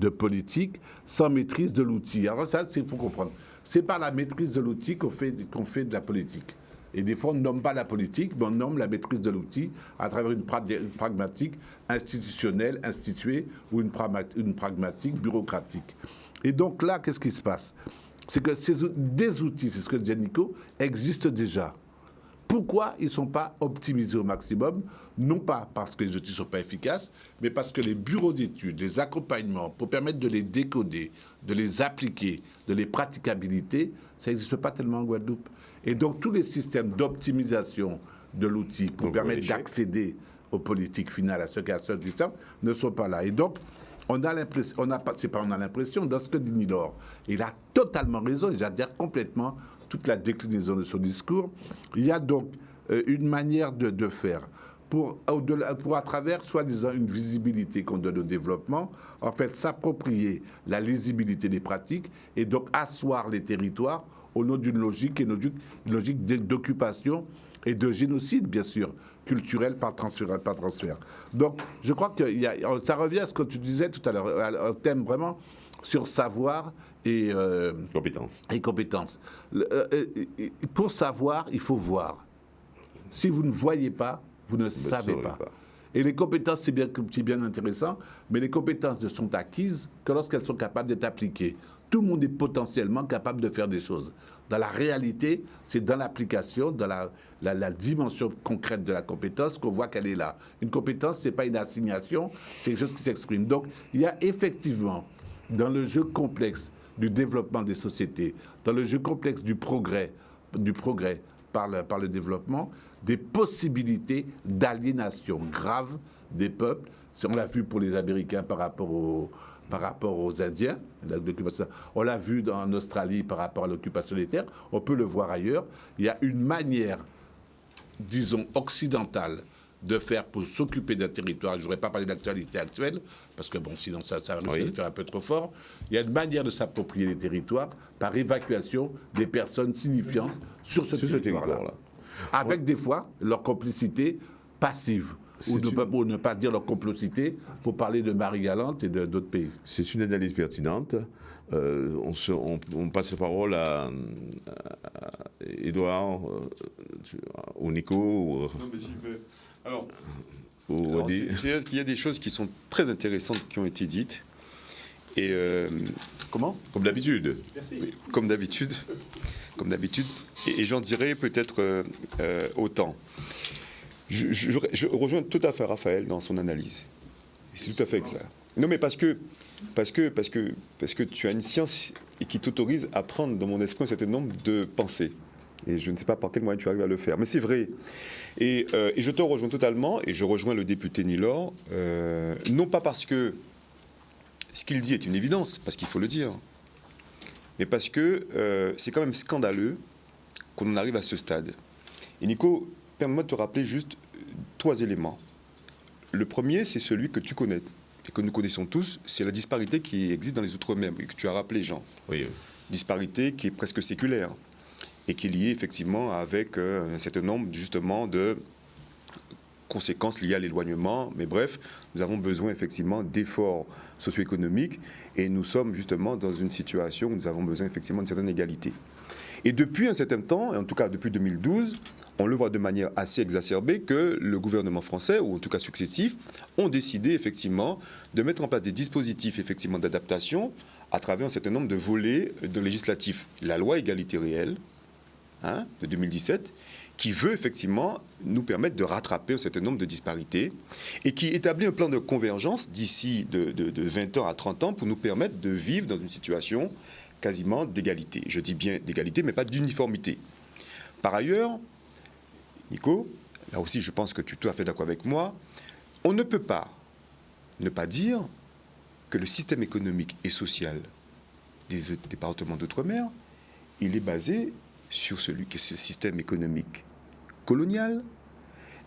politique sans maîtrise de l'outil. Alors ça, il faut comprendre. C'est par la maîtrise de l'outil qu'on fait de la politique. Et des fois, on ne nomme pas la politique, mais on nomme la maîtrise de l'outil à travers une pragmatique institutionnelle, instituée, ou une pragmatique bureaucratique. Et donc là, qu'est-ce qui se passe? C'est que des outils, c'est ce que disait Nico, existent déjà. Pourquoi ils ne sont pas optimisés au maximum? Non pas parce que les outils ne sont pas efficaces, mais parce que les bureaux d'études, les accompagnements, pour permettre de les décoder, de les appliquer, de les praticabilité, ça n'existe pas tellement en Guadeloupe. Et donc tous les systèmes d'optimisation de l'outil pour permettre d'accéder aux politiques finales, à ceux qui système, ne sont pas là. Et donc, on a l'impression, dans ce que dit Nilor, il a totalement raison, et j'adhère complètement toute la déclinaison de son discours. Il y a donc une manière de faire pour à travers, soi-disant, une visibilité qu'on donne au développement, en fait, s'approprier la lisibilité des pratiques et donc asseoir les territoires au nom d'une logique, une logique d'occupation et de génocide, bien sûr, culturel par transfert. Donc, je crois que ça revient à ce que tu disais tout à l'heure, un thème vraiment sur savoir et compétences. Pour savoir, il faut voir. Si vous ne voyez pas, vous ne savez pas. Et les compétences, c'est bien intéressant, mais les compétences ne sont acquises que lorsqu'elles sont capables d'être appliquées. Tout le monde est potentiellement capable de faire des choses. Dans la réalité, c'est dans l'application, dans la dimension concrète de la compétence qu'on voit qu'elle est là. Une compétence, ce n'est pas une assignation, c'est quelque chose qui s'exprime. Donc, il y a effectivement, dans le jeu complexe du développement des sociétés, dans le jeu complexe du progrès par le développement, des possibilités d'aliénation grave des peuples. On l'a vu pour les Américains par rapport aux Indiens, on l'a vu en Australie par rapport à l'occupation des terres, on peut le voir ailleurs. Il y a une manière, disons, occidentale de faire pour s'occuper d'un territoire. Je ne voudrais pas parler d'actualité actuelle, parce que bon, sinon ça risque de faire un peu trop fort. Il y a une manière de s'approprier les territoires par évacuation des personnes signifiantes sur ce territoire-là. Avec des fois leur complicité passive. Ou ne pas dire leur complicité, il faut parler de Marie-Galante et d'autres pays. C'est une analyse pertinente. On passe la parole à Édouard, ou Nico. Non, mais j'y vais. Alors, c'est qu'il y a des choses qui sont très intéressantes qui ont été dites. Et comment? Comme d'habitude. Oui, comme d'habitude. Et j'en dirais peut-être autant. Je rejoins tout à fait Raphaël dans son analyse. C'est tout à fait exact. Non, mais parce que tu as une science et qui t'autorise à prendre dans mon esprit un certain nombre de pensées. Et je ne sais pas par quel moyen tu arrives à le faire, mais c'est vrai. Et je te rejoins totalement, et je rejoins le député Nilor, non pas parce que ce qu'il dit est une évidence, parce qu'il faut le dire, mais parce que c'est quand même scandaleux qu'on en arrive à ce stade. Et Nico, permets-moi de te rappeler juste 3 éléments. Le premier, c'est celui que tu connais, et que nous connaissons tous, c'est la disparité qui existe dans les Outre-mer, et que tu as rappelé, Jean. Oui. Disparité qui est presque séculaire, et qui est liée effectivement avec un certain nombre justement de conséquences liées à l'éloignement. Mais bref, nous avons besoin effectivement d'efforts socio-économiques, et nous sommes justement dans une situation où nous avons besoin effectivement d'une certaine égalité. Et depuis un certain temps, et en tout cas depuis 2012, on le voit de manière assez exacerbée que le gouvernement français, ou en tout cas successif, ont décidé effectivement de mettre en place des dispositifs effectivement d'adaptation à travers un certain nombre de volets de législatifs. La loi égalité réelle de 2017, qui veut effectivement nous permettre de rattraper un certain nombre de disparités et qui établit un plan de convergence d'ici de 20 ans à 30 ans pour nous permettre de vivre dans une situation quasiment d'égalité. Je dis bien d'égalité, mais pas d'uniformité. Par ailleurs, Nico, là aussi je pense que tu es tout à fait d'accord avec moi, on ne peut pas ne pas dire que le système économique et social des départements d'outre-mer, il est basé sur celui qui est ce système économique colonial,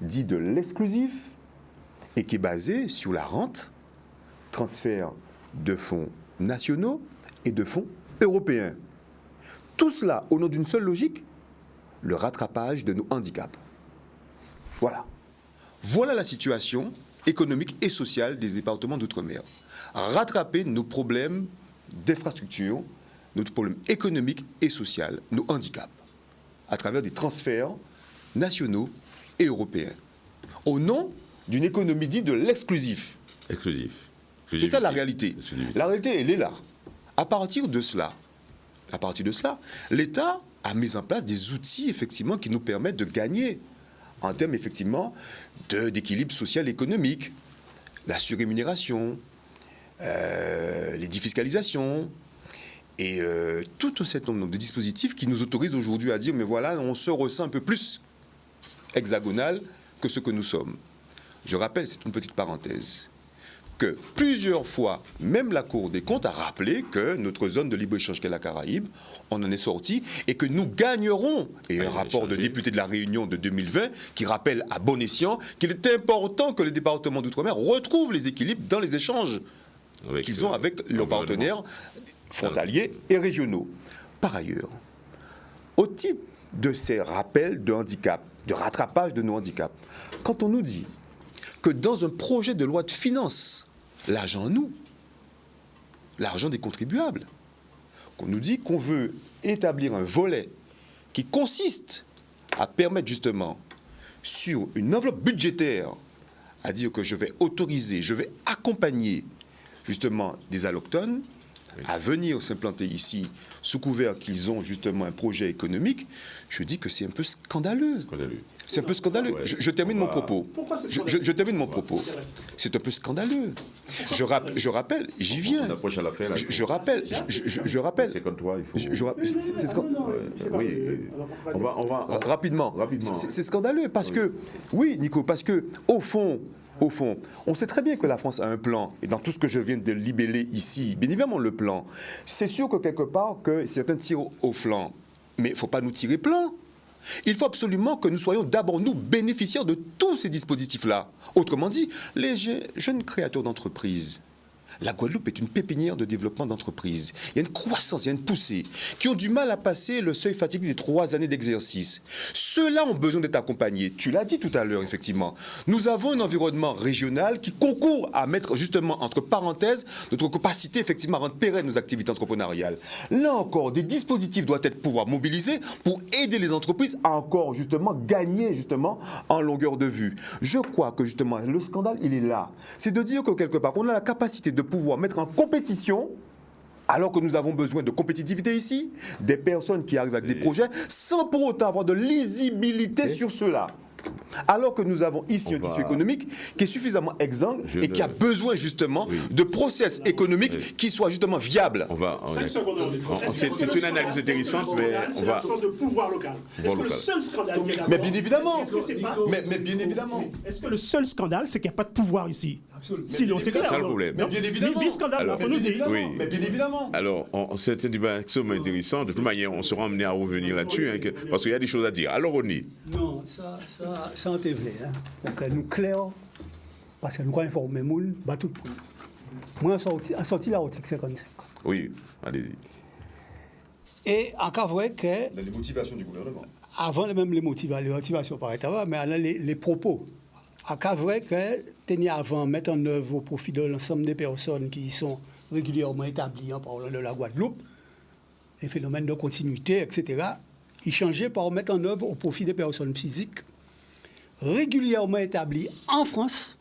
dit de l'exclusif, et qui est basé sur la rente, transfert de fonds nationaux et de fonds européens. Tout cela au nom d'une seule logique, le rattrapage de nos handicaps. Voilà. Voilà la situation économique et sociale des départements d'outre-mer. Rattraper nos problèmes d'infrastructure, nos problèmes économiques et sociaux, nos handicaps, à travers des transferts nationaux et européens, au nom d'une économie dite de l'exclusif. Exclusif. C'est ça la réalité. La réalité, elle est là. À partir de cela, l'État a mis en place des outils effectivement qui nous permettent de gagner en termes effectivement d'équilibre social et économique, la surrémunération, les défiscalisations et tout un certain nombre de dispositifs qui nous autorisent aujourd'hui à dire mais voilà, on se ressent un peu plus hexagonal que ce que nous sommes. Je rappelle, c'est une petite parenthèse, que plusieurs fois, même la Cour des comptes a rappelé que notre zone de libre-échange qu'est la Caraïbe, on en est sorti et que nous gagnerons. Et un rapport de député de la Réunion de 2020 qui rappelle à bon escient qu'il est important que les départements d'outre-mer retrouvent les équilibres dans les échanges qu'ils ont avec leurs partenaires frontaliers et régionaux. Par ailleurs, au titre de ces rappels de handicap, de rattrapage de nos handicaps, quand on nous dit que dans un projet de loi de finances, l'argent à nous, l'argent des contribuables, qu'on nous dit qu'on veut établir un volet qui consiste à permettre justement, sur une enveloppe budgétaire, à dire que je vais autoriser, je vais accompagner justement des allochtones à venir s'implanter ici sous couvert qu'ils ont justement un projet économique, je dis que c'est un peu scandaleux. C'est un peu scandaleux. Je termine mon propos. Je termine mon propos. C'est un peu scandaleux. Je rappelle, j'y viens. On approche à la fin. Je rappelle. C'est comme toi, il faut... Oui. On va rapidement. C'est scandaleux parce que, oui, Nico, parce que au fond, on sait très bien que la France a un plan, et dans tout ce que je viens de libeller ici, bien évidemment le plan, c'est sûr que quelque part, que certains tirent au flanc, mais il ne faut pas nous tirer plein. Il faut absolument que nous soyons d'abord, nous, bénéficiaires de tous ces dispositifs-là. Autrement dit, les jeunes créateurs d'entreprises, la Guadeloupe est une pépinière de développement d'entreprises. Il y a une croissance, il y a une poussée, qui ont du mal à passer le seuil fatidique des 3 années d'exercice. Ceux-là ont besoin d'être accompagnés. Tu l'as dit tout à l'heure, effectivement. Nous avons un environnement régional qui concourt à mettre justement entre parenthèses notre capacité effectivement à rendre pérennes nos activités entrepreneuriales. Là encore, des dispositifs doivent être pouvoir mobilisés pour aider les entreprises à encore justement gagner justement en longueur de vue. Je crois que justement le scandale, il est là. C'est de dire que quelque part, on a la capacité de pouvoir mettre en compétition, alors que nous avons besoin de compétitivité ici, des personnes qui arrivent avec des projets, sans pour autant avoir de lisibilité sur cela. Alors que nous avons ici un tissu économique qui est suffisamment exsangue et qui a besoin justement de process économiques qui soient justement viables. C'est une analyse intéressante, mais on va... de pouvoir local. Est-ce que le seul scandale qu'il y a Mais bien évidemment. Mais bien évidemment. Est-ce que le seul scandale, c'est qu'il n'y a pas de pouvoir ici? Sinon, c'est ça le problème. Mais bien évidemment. Mais scandale, il faut nous dire. Oui. Mais bien évidemment. Alors, c'est un débat extrêmement intéressant. De toute manière, on sera amené à revenir là-dessus, parce qu'il y a des choses à dire. Alors, Ronnie. Non, ça en est vrai. Donc, nous clair, parce que nous avons informé les gens, bah tout. Moi, je sorti l'article 55. Oui, allez-y. Et en cas vrai que, Les motivations du gouvernement. avant même les motivations par état, mais alors les propos. En cas vrai que, tenir avant, mettre en œuvre au profit de l'ensemble des personnes qui sont régulièrement établies en parlant de la Guadeloupe, les phénomènes de continuité, etc., ils changeaient par mettre en œuvre au profit des personnes physiques régulièrement établies en France.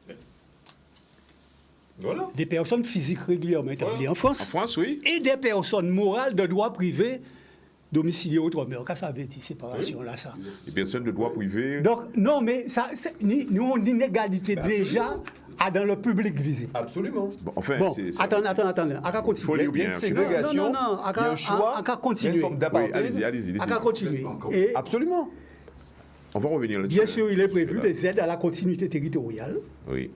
Voilà. Des personnes physiques régulièrement établies en France. En France, oui. Et des personnes morales de droit privé domiciliées outre-mer. Qu'est-ce que ça veut dire, séparation là, ça? Les personnes de droit privé. Donc, non, mais ça, nous avons une inégalité déjà dans le public visé. Absolument. Bon, enfin, Bon, c'est... attendez, à quoi continuer? Faut lire Il y a bien. une ségrégation, non, il y a un choix, à il y a continuer. une forme Oui, d'appartenance. allez-y. À quoi continuer? Et Absolument. On va revenir là-dessus. bien sûr, il est prévu des aides à la continuité territoriale. Oui.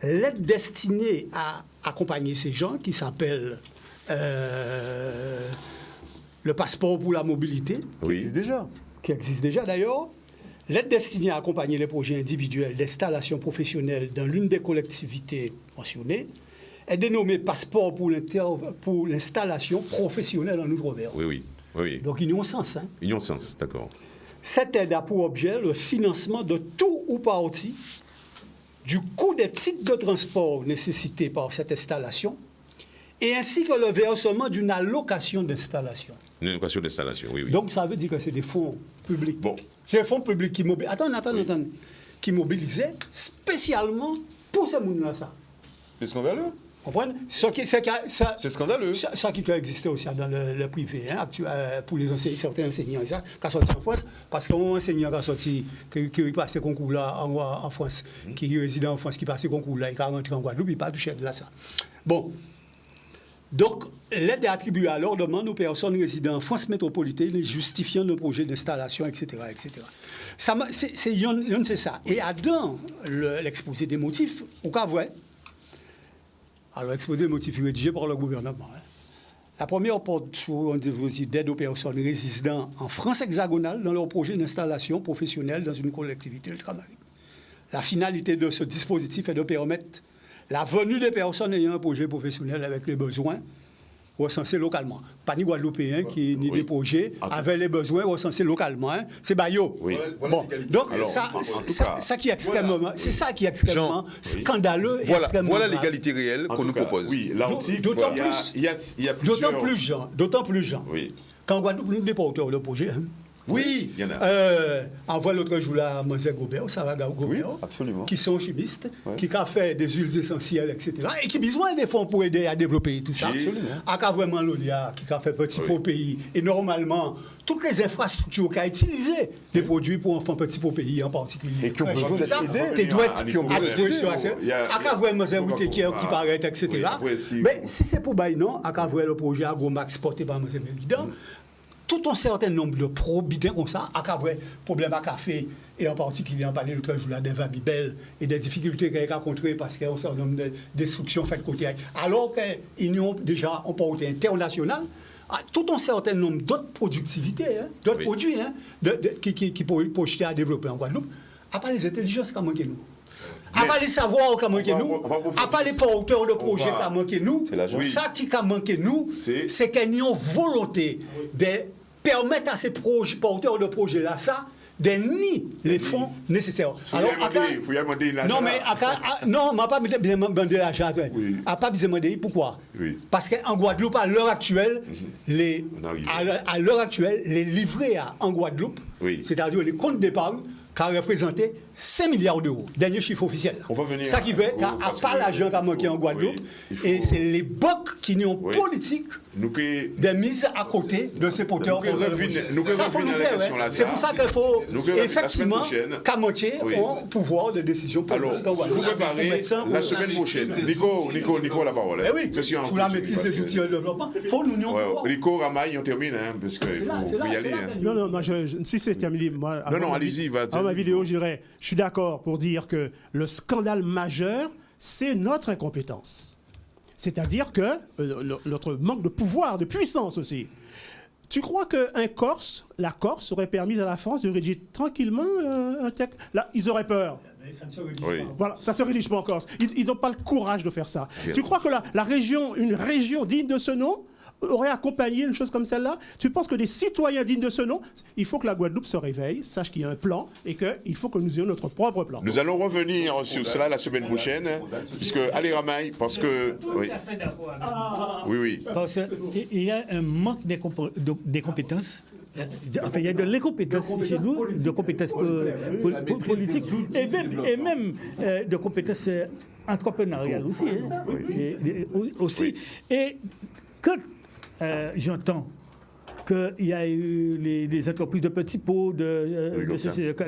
L'aide destinée à accompagner ces gens qui s'appelle le passeport pour la mobilité, Oui. qui existe déjà d'ailleurs. L'aide destinée à accompagner les projets individuels d'installation professionnelle dans l'une des collectivités mentionnées est dénommée passeport pour l'installation professionnelle en Outre-mer. Oui. Donc, il y a un sens. Hein. Union de sens, d'accord. Cette aide a pour objet le financement de tout ou partie du coût des titres de transport nécessités par cette installation et ainsi que le versement d'une allocation d'installation. Une allocation d'installation, oui. Donc, ça veut dire que c'est des fonds publics. Bon. C'est des fonds publics qui mobilisent. Attendez. Qui mobilisaient spécialement pour ces gens-là, ça. C'est scandaleux. Vous comprenez? C'est scandaleux. Ça qui existait aussi dans le privé, hein, pour les certains enseignants, ça, qui sont sortis en France, parce qu'un enseignant qui a sorti, qui passe ce concours-là en France, qui réside en France, qui passe ce concours-là, et qui a rentré en Guadeloupe, il n'a pas touché de là, ça. Bon. Donc, l'aide est attribuée à leur demande aux personnes résidant en France métropolitaine et justifiant le projet d'installation, etc. C'est ça. Et dans l'exposé des motifs, au cas vrai, alors l'exposé des motifs est rédigé par le gouvernement. Hein. La première porte sur d'aide aux personnes résidant en France hexagonale dans leur projet d'installation professionnelle dans une collectivité ultramarine. La finalité de ce dispositif est de permettre la venue des personnes ayant un projet professionnel avec les besoins recensés localement. Pas ni Guadeloupéens qui ni des projets avec les besoins recensés localement. Hein. C'est Bayo. Oui. Bon, donc alors, ça qui est extrêmement, c'est ça qui est extrêmement scandaleux. Et extrêmement Voilà grave. l'égalité réelle qu'on nous propose. Oui, l'article, D'autant il y a plusieurs... D'autant plus, Jean. Oui. Quand Guadeloupe, nous n'est pas auteur de projet. Hein. Oui, il y en a. Envoie l'autre jour là, Monseigneur Gobert, Saraga Gobert, absolument. qui sont chimistes, qui ont fait des huiles essentielles, etc. Et qui ont besoin des fonds pour aider à développer tout ça. Absolument. À vraiment l'ONIA, qui a fait petit pour pays. Et normalement, toutes les infrastructures qui ont utilisé des produits pour enfants petits pour pays en particulier. Et qui ont besoin d'être aidés. Qui doivent être qui ont besoin à disposition. À vraiment des routiers qui paraissent, etc. Mais si c'est pour bailler, non, à le projet Agromax porté par M. Méridan, tout un certain nombre de probidins comme ça, à vrai problème à café, et en particulier en parler l'autre jour là des Vabibel et des difficultés qu'il a rencontrées parce qu'il y a un certain nombre de destructions faites côté. Alors qu'ils ont déjà un porté international, tout un certain nombre d'autres productivités, hein, d'autres produits qui peuvent jeter à développer en Guadeloupe, à part les intelligences qui manquent nous. À part les savoirs qui manquent nous, à part les porteurs de projets qui manquent nous, ça qui a manqué nous, c'est qu'il y a une volonté de permettre à ces porteurs de projets-là, ça, de nier les fonds nécessaires. Alors, il faut y demander l'argent. Non, mais non, je ne vais pas demander l'argent. Je ne vais pas demander pourquoi. Parce qu'en Guadeloupe, à l'heure actuelle, les livrets en Guadeloupe, c'est-à-dire les comptes d'épargne, qui a représenté 5 milliards d'euros. Dernier chiffre officiel. Ça qui fait qu'à part l'argent qui a manqué en Guadeloupe, et c'est les banques qui n'ont politique des mises à côté de ces porteurs. C'est pour ça qu'il faut effectivement qu'à moitié au pouvoir de décision politique. Alors, vous préparez la semaine prochaine. Nico, la parole. Eh oui, sous la maîtrise des outils de développement, il faut l'union. Nico, Ramaï, on termine, parce qu'il faut y aller. Non, si c'est terminé, moi... Non, allez-y, Avant ma vidéo, je suis d'accord pour dire que le scandale majeur, c'est notre incompétence. C'est-à-dire que notre manque de pouvoir, de puissance aussi. Tu crois qu'un Corse, la Corse, aurait permis à la France de rédiger tranquillement un texte? Là, ils auraient peur. Ça ne se rédige pas. Voilà, ça se rédige pas en Corse. Ils n'ont pas le courage de faire ça. Bien. Tu crois que une région digne de ce nom aurait accompagné une chose comme celle-là? Tu penses que des citoyens dignes de ce nom, il faut que la Guadeloupe se réveille, sache qu'il y a un plan et qu'il faut que nous ayons notre propre plan. Nous allons revenir sur cela la semaine prochaine, puisque, allez Ramaï, parce que... Tout à fait d'accord. Oui. Parce qu'il y a un manque des compétences. Enfin, il y a de l'incompétence chez nous, de compétences politiques et même de compétences entrepreneuriales aussi. Et quand j'entends qu'il y a eu des entreprises de petits pots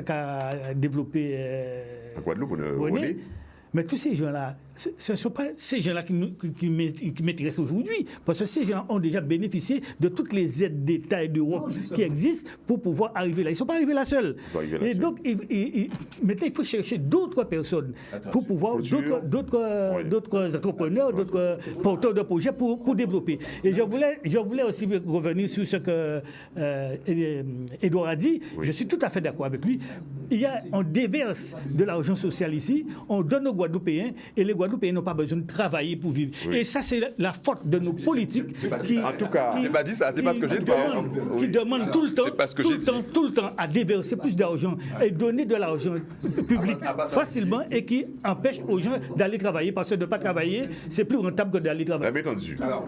qu'a développé la Guadeloupe, mais tous ces gens-là, ce ne sont pas ces gens-là qui m'intéressent aujourd'hui, parce que ces gens ont déjà bénéficié de toutes les aides d'État et d'Europe qui existent pour pouvoir arriver là. Ils ne sont pas arrivés là seuls. Et donc, maintenant, il faut chercher d'autres personnes pour pouvoir, d'autres entrepreneurs, d'autres porteurs de projets pour développer. Et je voulais aussi revenir sur ce que Edouard a dit. Je suis tout à fait d'accord avec lui. On déverse de l'argent social ici, on donne aux Guadeloupéens, et les Guadeloupéens n'ont pas besoin de travailler pour vivre. Oui. Et ça, c'est la faute de nos politiques. En tout cas, c'est pas dit ça, c'est pas ce que j'ai dit. Qui demandent tout le temps à déverser plus d'argent et donner de l'argent public facilement et qui empêchent aux gens d'aller travailler parce que de ne pas travailler, c'est plus rentable que d'aller travailler.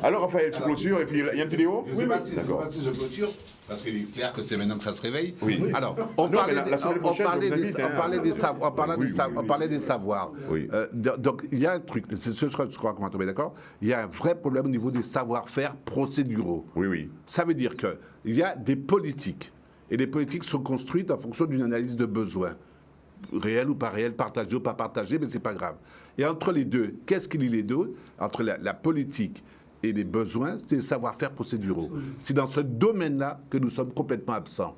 Alors, Raphaël, tu clôtures et puis il y a une vidéo? Je ne sais pas si je clôture, parce qu'il est clair que c'est maintenant que ça se réveille. Oui. Alors, on parlait des savoirs. Oui. Donc, il y a un truc, je crois qu'on va tomber d'accord, il y a un vrai problème au niveau des savoir-faire procéduraux. Oui. Ça veut dire qu'il y a des politiques, et les politiques sont construites en fonction d'une analyse de besoins. Réel ou pas réel, partagé ou pas partagé, mais c'est pas grave. Et entre les deux, qu'est-ce qu'il y a les deux? Entre la politique et les besoins, c'est le savoir-faire procéduraux. C'est dans ce domaine-là que nous sommes complètement absents.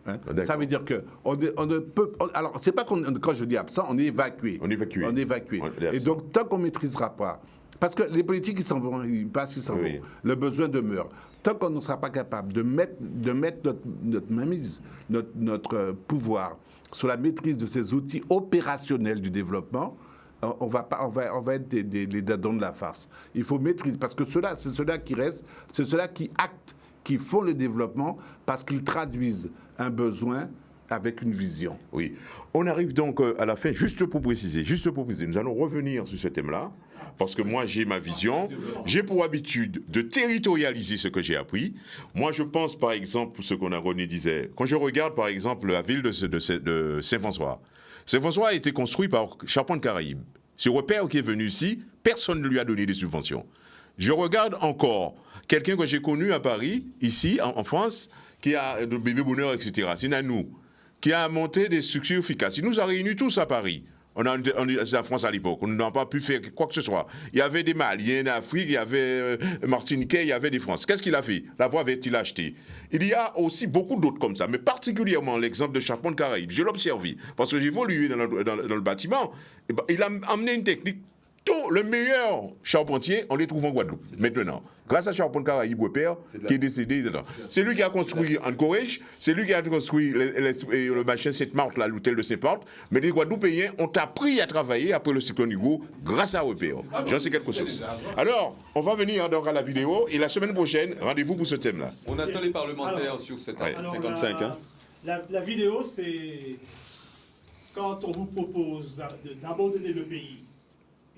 Hein? Ça veut dire qu'on ne peut... Alors, c'est pas quand je dis absent, on est évacué. On est évacué. Et donc, tant qu'on ne maîtrisera pas... Parce que les politiques, ils s'en vont, ils passent, ils s'en vont. Le besoin demeure. Tant qu'on ne sera pas capable de mettre notre mainmise, notre pouvoir sur la maîtrise de ces outils opérationnels du développement, on va être les dadons de la farce. Il faut maîtriser, parce que c'est ceux-là qui restent, c'est ceux-là qui actent, qui font le développement, parce qu'ils traduisent un besoin avec une vision. Oui. On arrive donc à la fin, juste pour préciser, nous allons revenir sur ce thème-là, parce que moi j'ai ma vision, j'ai pour habitude de territorialiser ce que j'ai appris. Moi je pense par exemple, ce qu'on a René disait, quand je regarde par exemple la ville de Saint-François, Saint-François a été construit par Charpente Caraïbes. Ce repère qui est venu ici, personne ne lui a donné des subventions. Je regarde encore quelqu'un que j'ai connu à Paris, ici en France, qui a de bébé bonheur, etc. C'est Nanou, qui a monté des structures efficaces. Il nous a réunis tous à Paris. C'est la France à l'époque, on n'a pas pu faire quoi que ce soit. Il y avait des Maliens d'Afrique, il y avait Martiniquais, il y avait des France. Qu'est-ce qu'il a fait? La voie avait-il acheté? Il y a aussi beaucoup d'autres comme ça, mais particulièrement l'exemple de Charpente Caraïbes. Je l'ai observé, parce que j'ai évolué dans le bâtiment. Et ben, il a amené une technique. Tous les meilleurs charpentiers, on les trouve en Guadeloupe, maintenant. Grâce à Charpente Caraïbes, qui est décédé. C'est lui qui a construit en Corrège, c'est lui qui a construit le machin Sainte-Marthe, l'hôtel de Sainte-Marthe. Mais les Guadeloupéens ont appris à travailler après le cyclone Hugo grâce à Repère. J'en sais quelque chose. Alors, on va venir donc à la vidéo et la semaine prochaine, rendez-vous pour ce thème-là. On attend les parlementaires sur cet article 55. La vidéo, c'est quand on vous propose d'abandonner le pays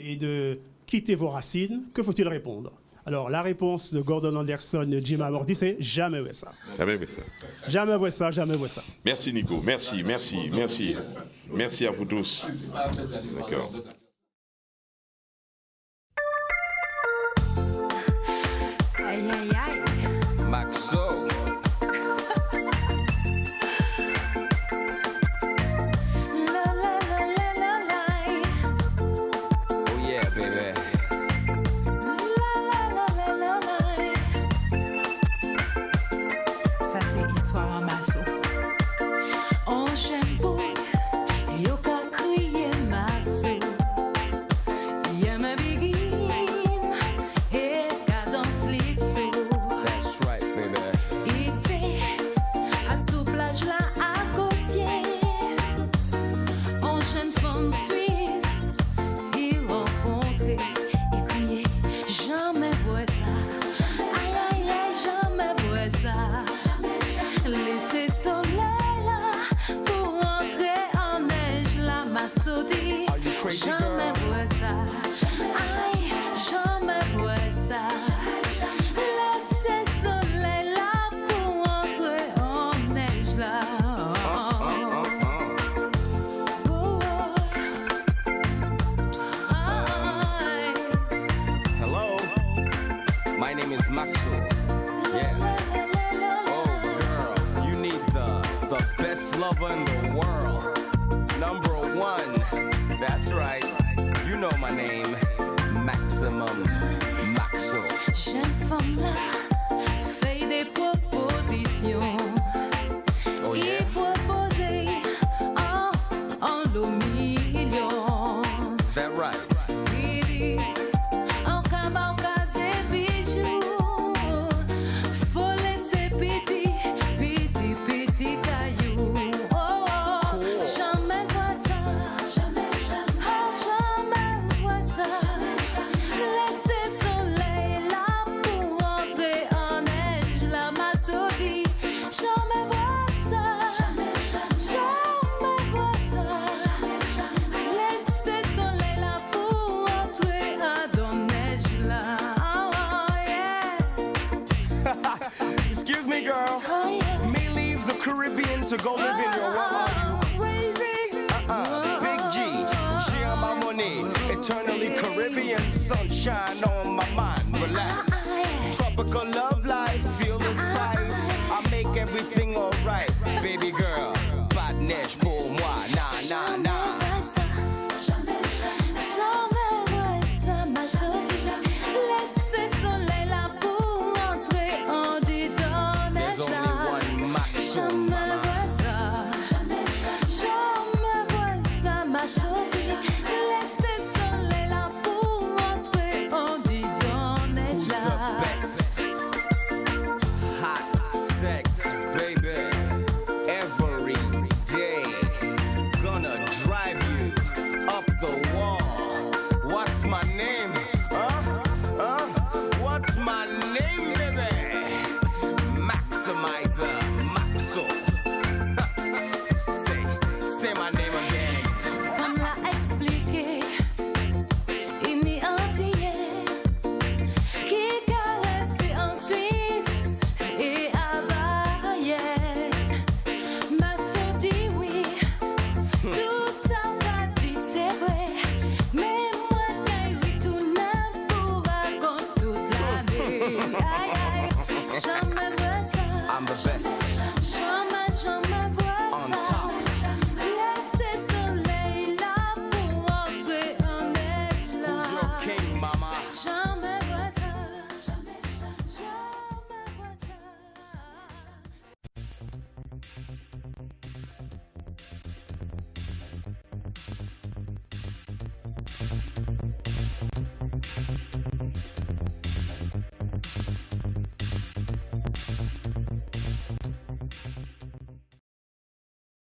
et de quitter vos racines, que faut-il répondre? Alors, la réponse de Gordon Anderson et Jim Amordi, c'est jamais vu ça. Jamais vu ça. Jamais vu ça, jamais vu ça. Merci Nico, merci. Merci à vous tous. D'accord. Aïe, aïe, aïe. Maxo. Yeah. Oh, girl, you need the best lover in the world. Number one. That's right. You know my name. Maximum Maxo. Jeune femme là, fait des propositions. Oh yeah. Il proposait en l'eau million. Is that right? Il dit, en cabas, en casé, bijoux. Faut laisser petit caillou. Oh, oh, jamais vois ça. Jamais vois ça. Laissez soleil là pour entrer en neige. La massodie, jamais vois ça. Jamais vois ça. Laissez soleil là pour entrer dans neige là. Oh, yeah. Excuse me, girl. Oh, yeah. Me leave the Caribbean to go live in your world. Are you crazy? Big G, share my money. Eternally Caribbean sunshine on my mind. Relax. Tropical love life, feel the spice. I make everything alright. Baby girl, pas de neige pour moi. Nah, nah, nah. Jamais vois ça, ma sotie. Laissez soleil là pour entrer en dedans There's neige only là. one Maxo, Jamais mama. vois ça. Jamais vois ça, ma sotie. Laissez soleil là pour entrer en dedans neige Who's the là. best? Hot sex, baby. Every day. Gonna drive you up the wall. What's my name? What's my name, baby? Maximizer, Maxo. Say my name again. Femme l'a expliqué, il n'y entier qui caresse en Suisse et à Bahia. Ma soeur dit oui, tout ça qu'a dit c'est vrai, mais moi j'ai oui tout n'a pour vacances toute l'année. Aïe aïe, jamais vois ça. I'm the best. Jamais vois On ça. top. Laissez soleil là pour entrer en neige là. Who's your king, mama? Jamais vois ça. Jamais vois ça.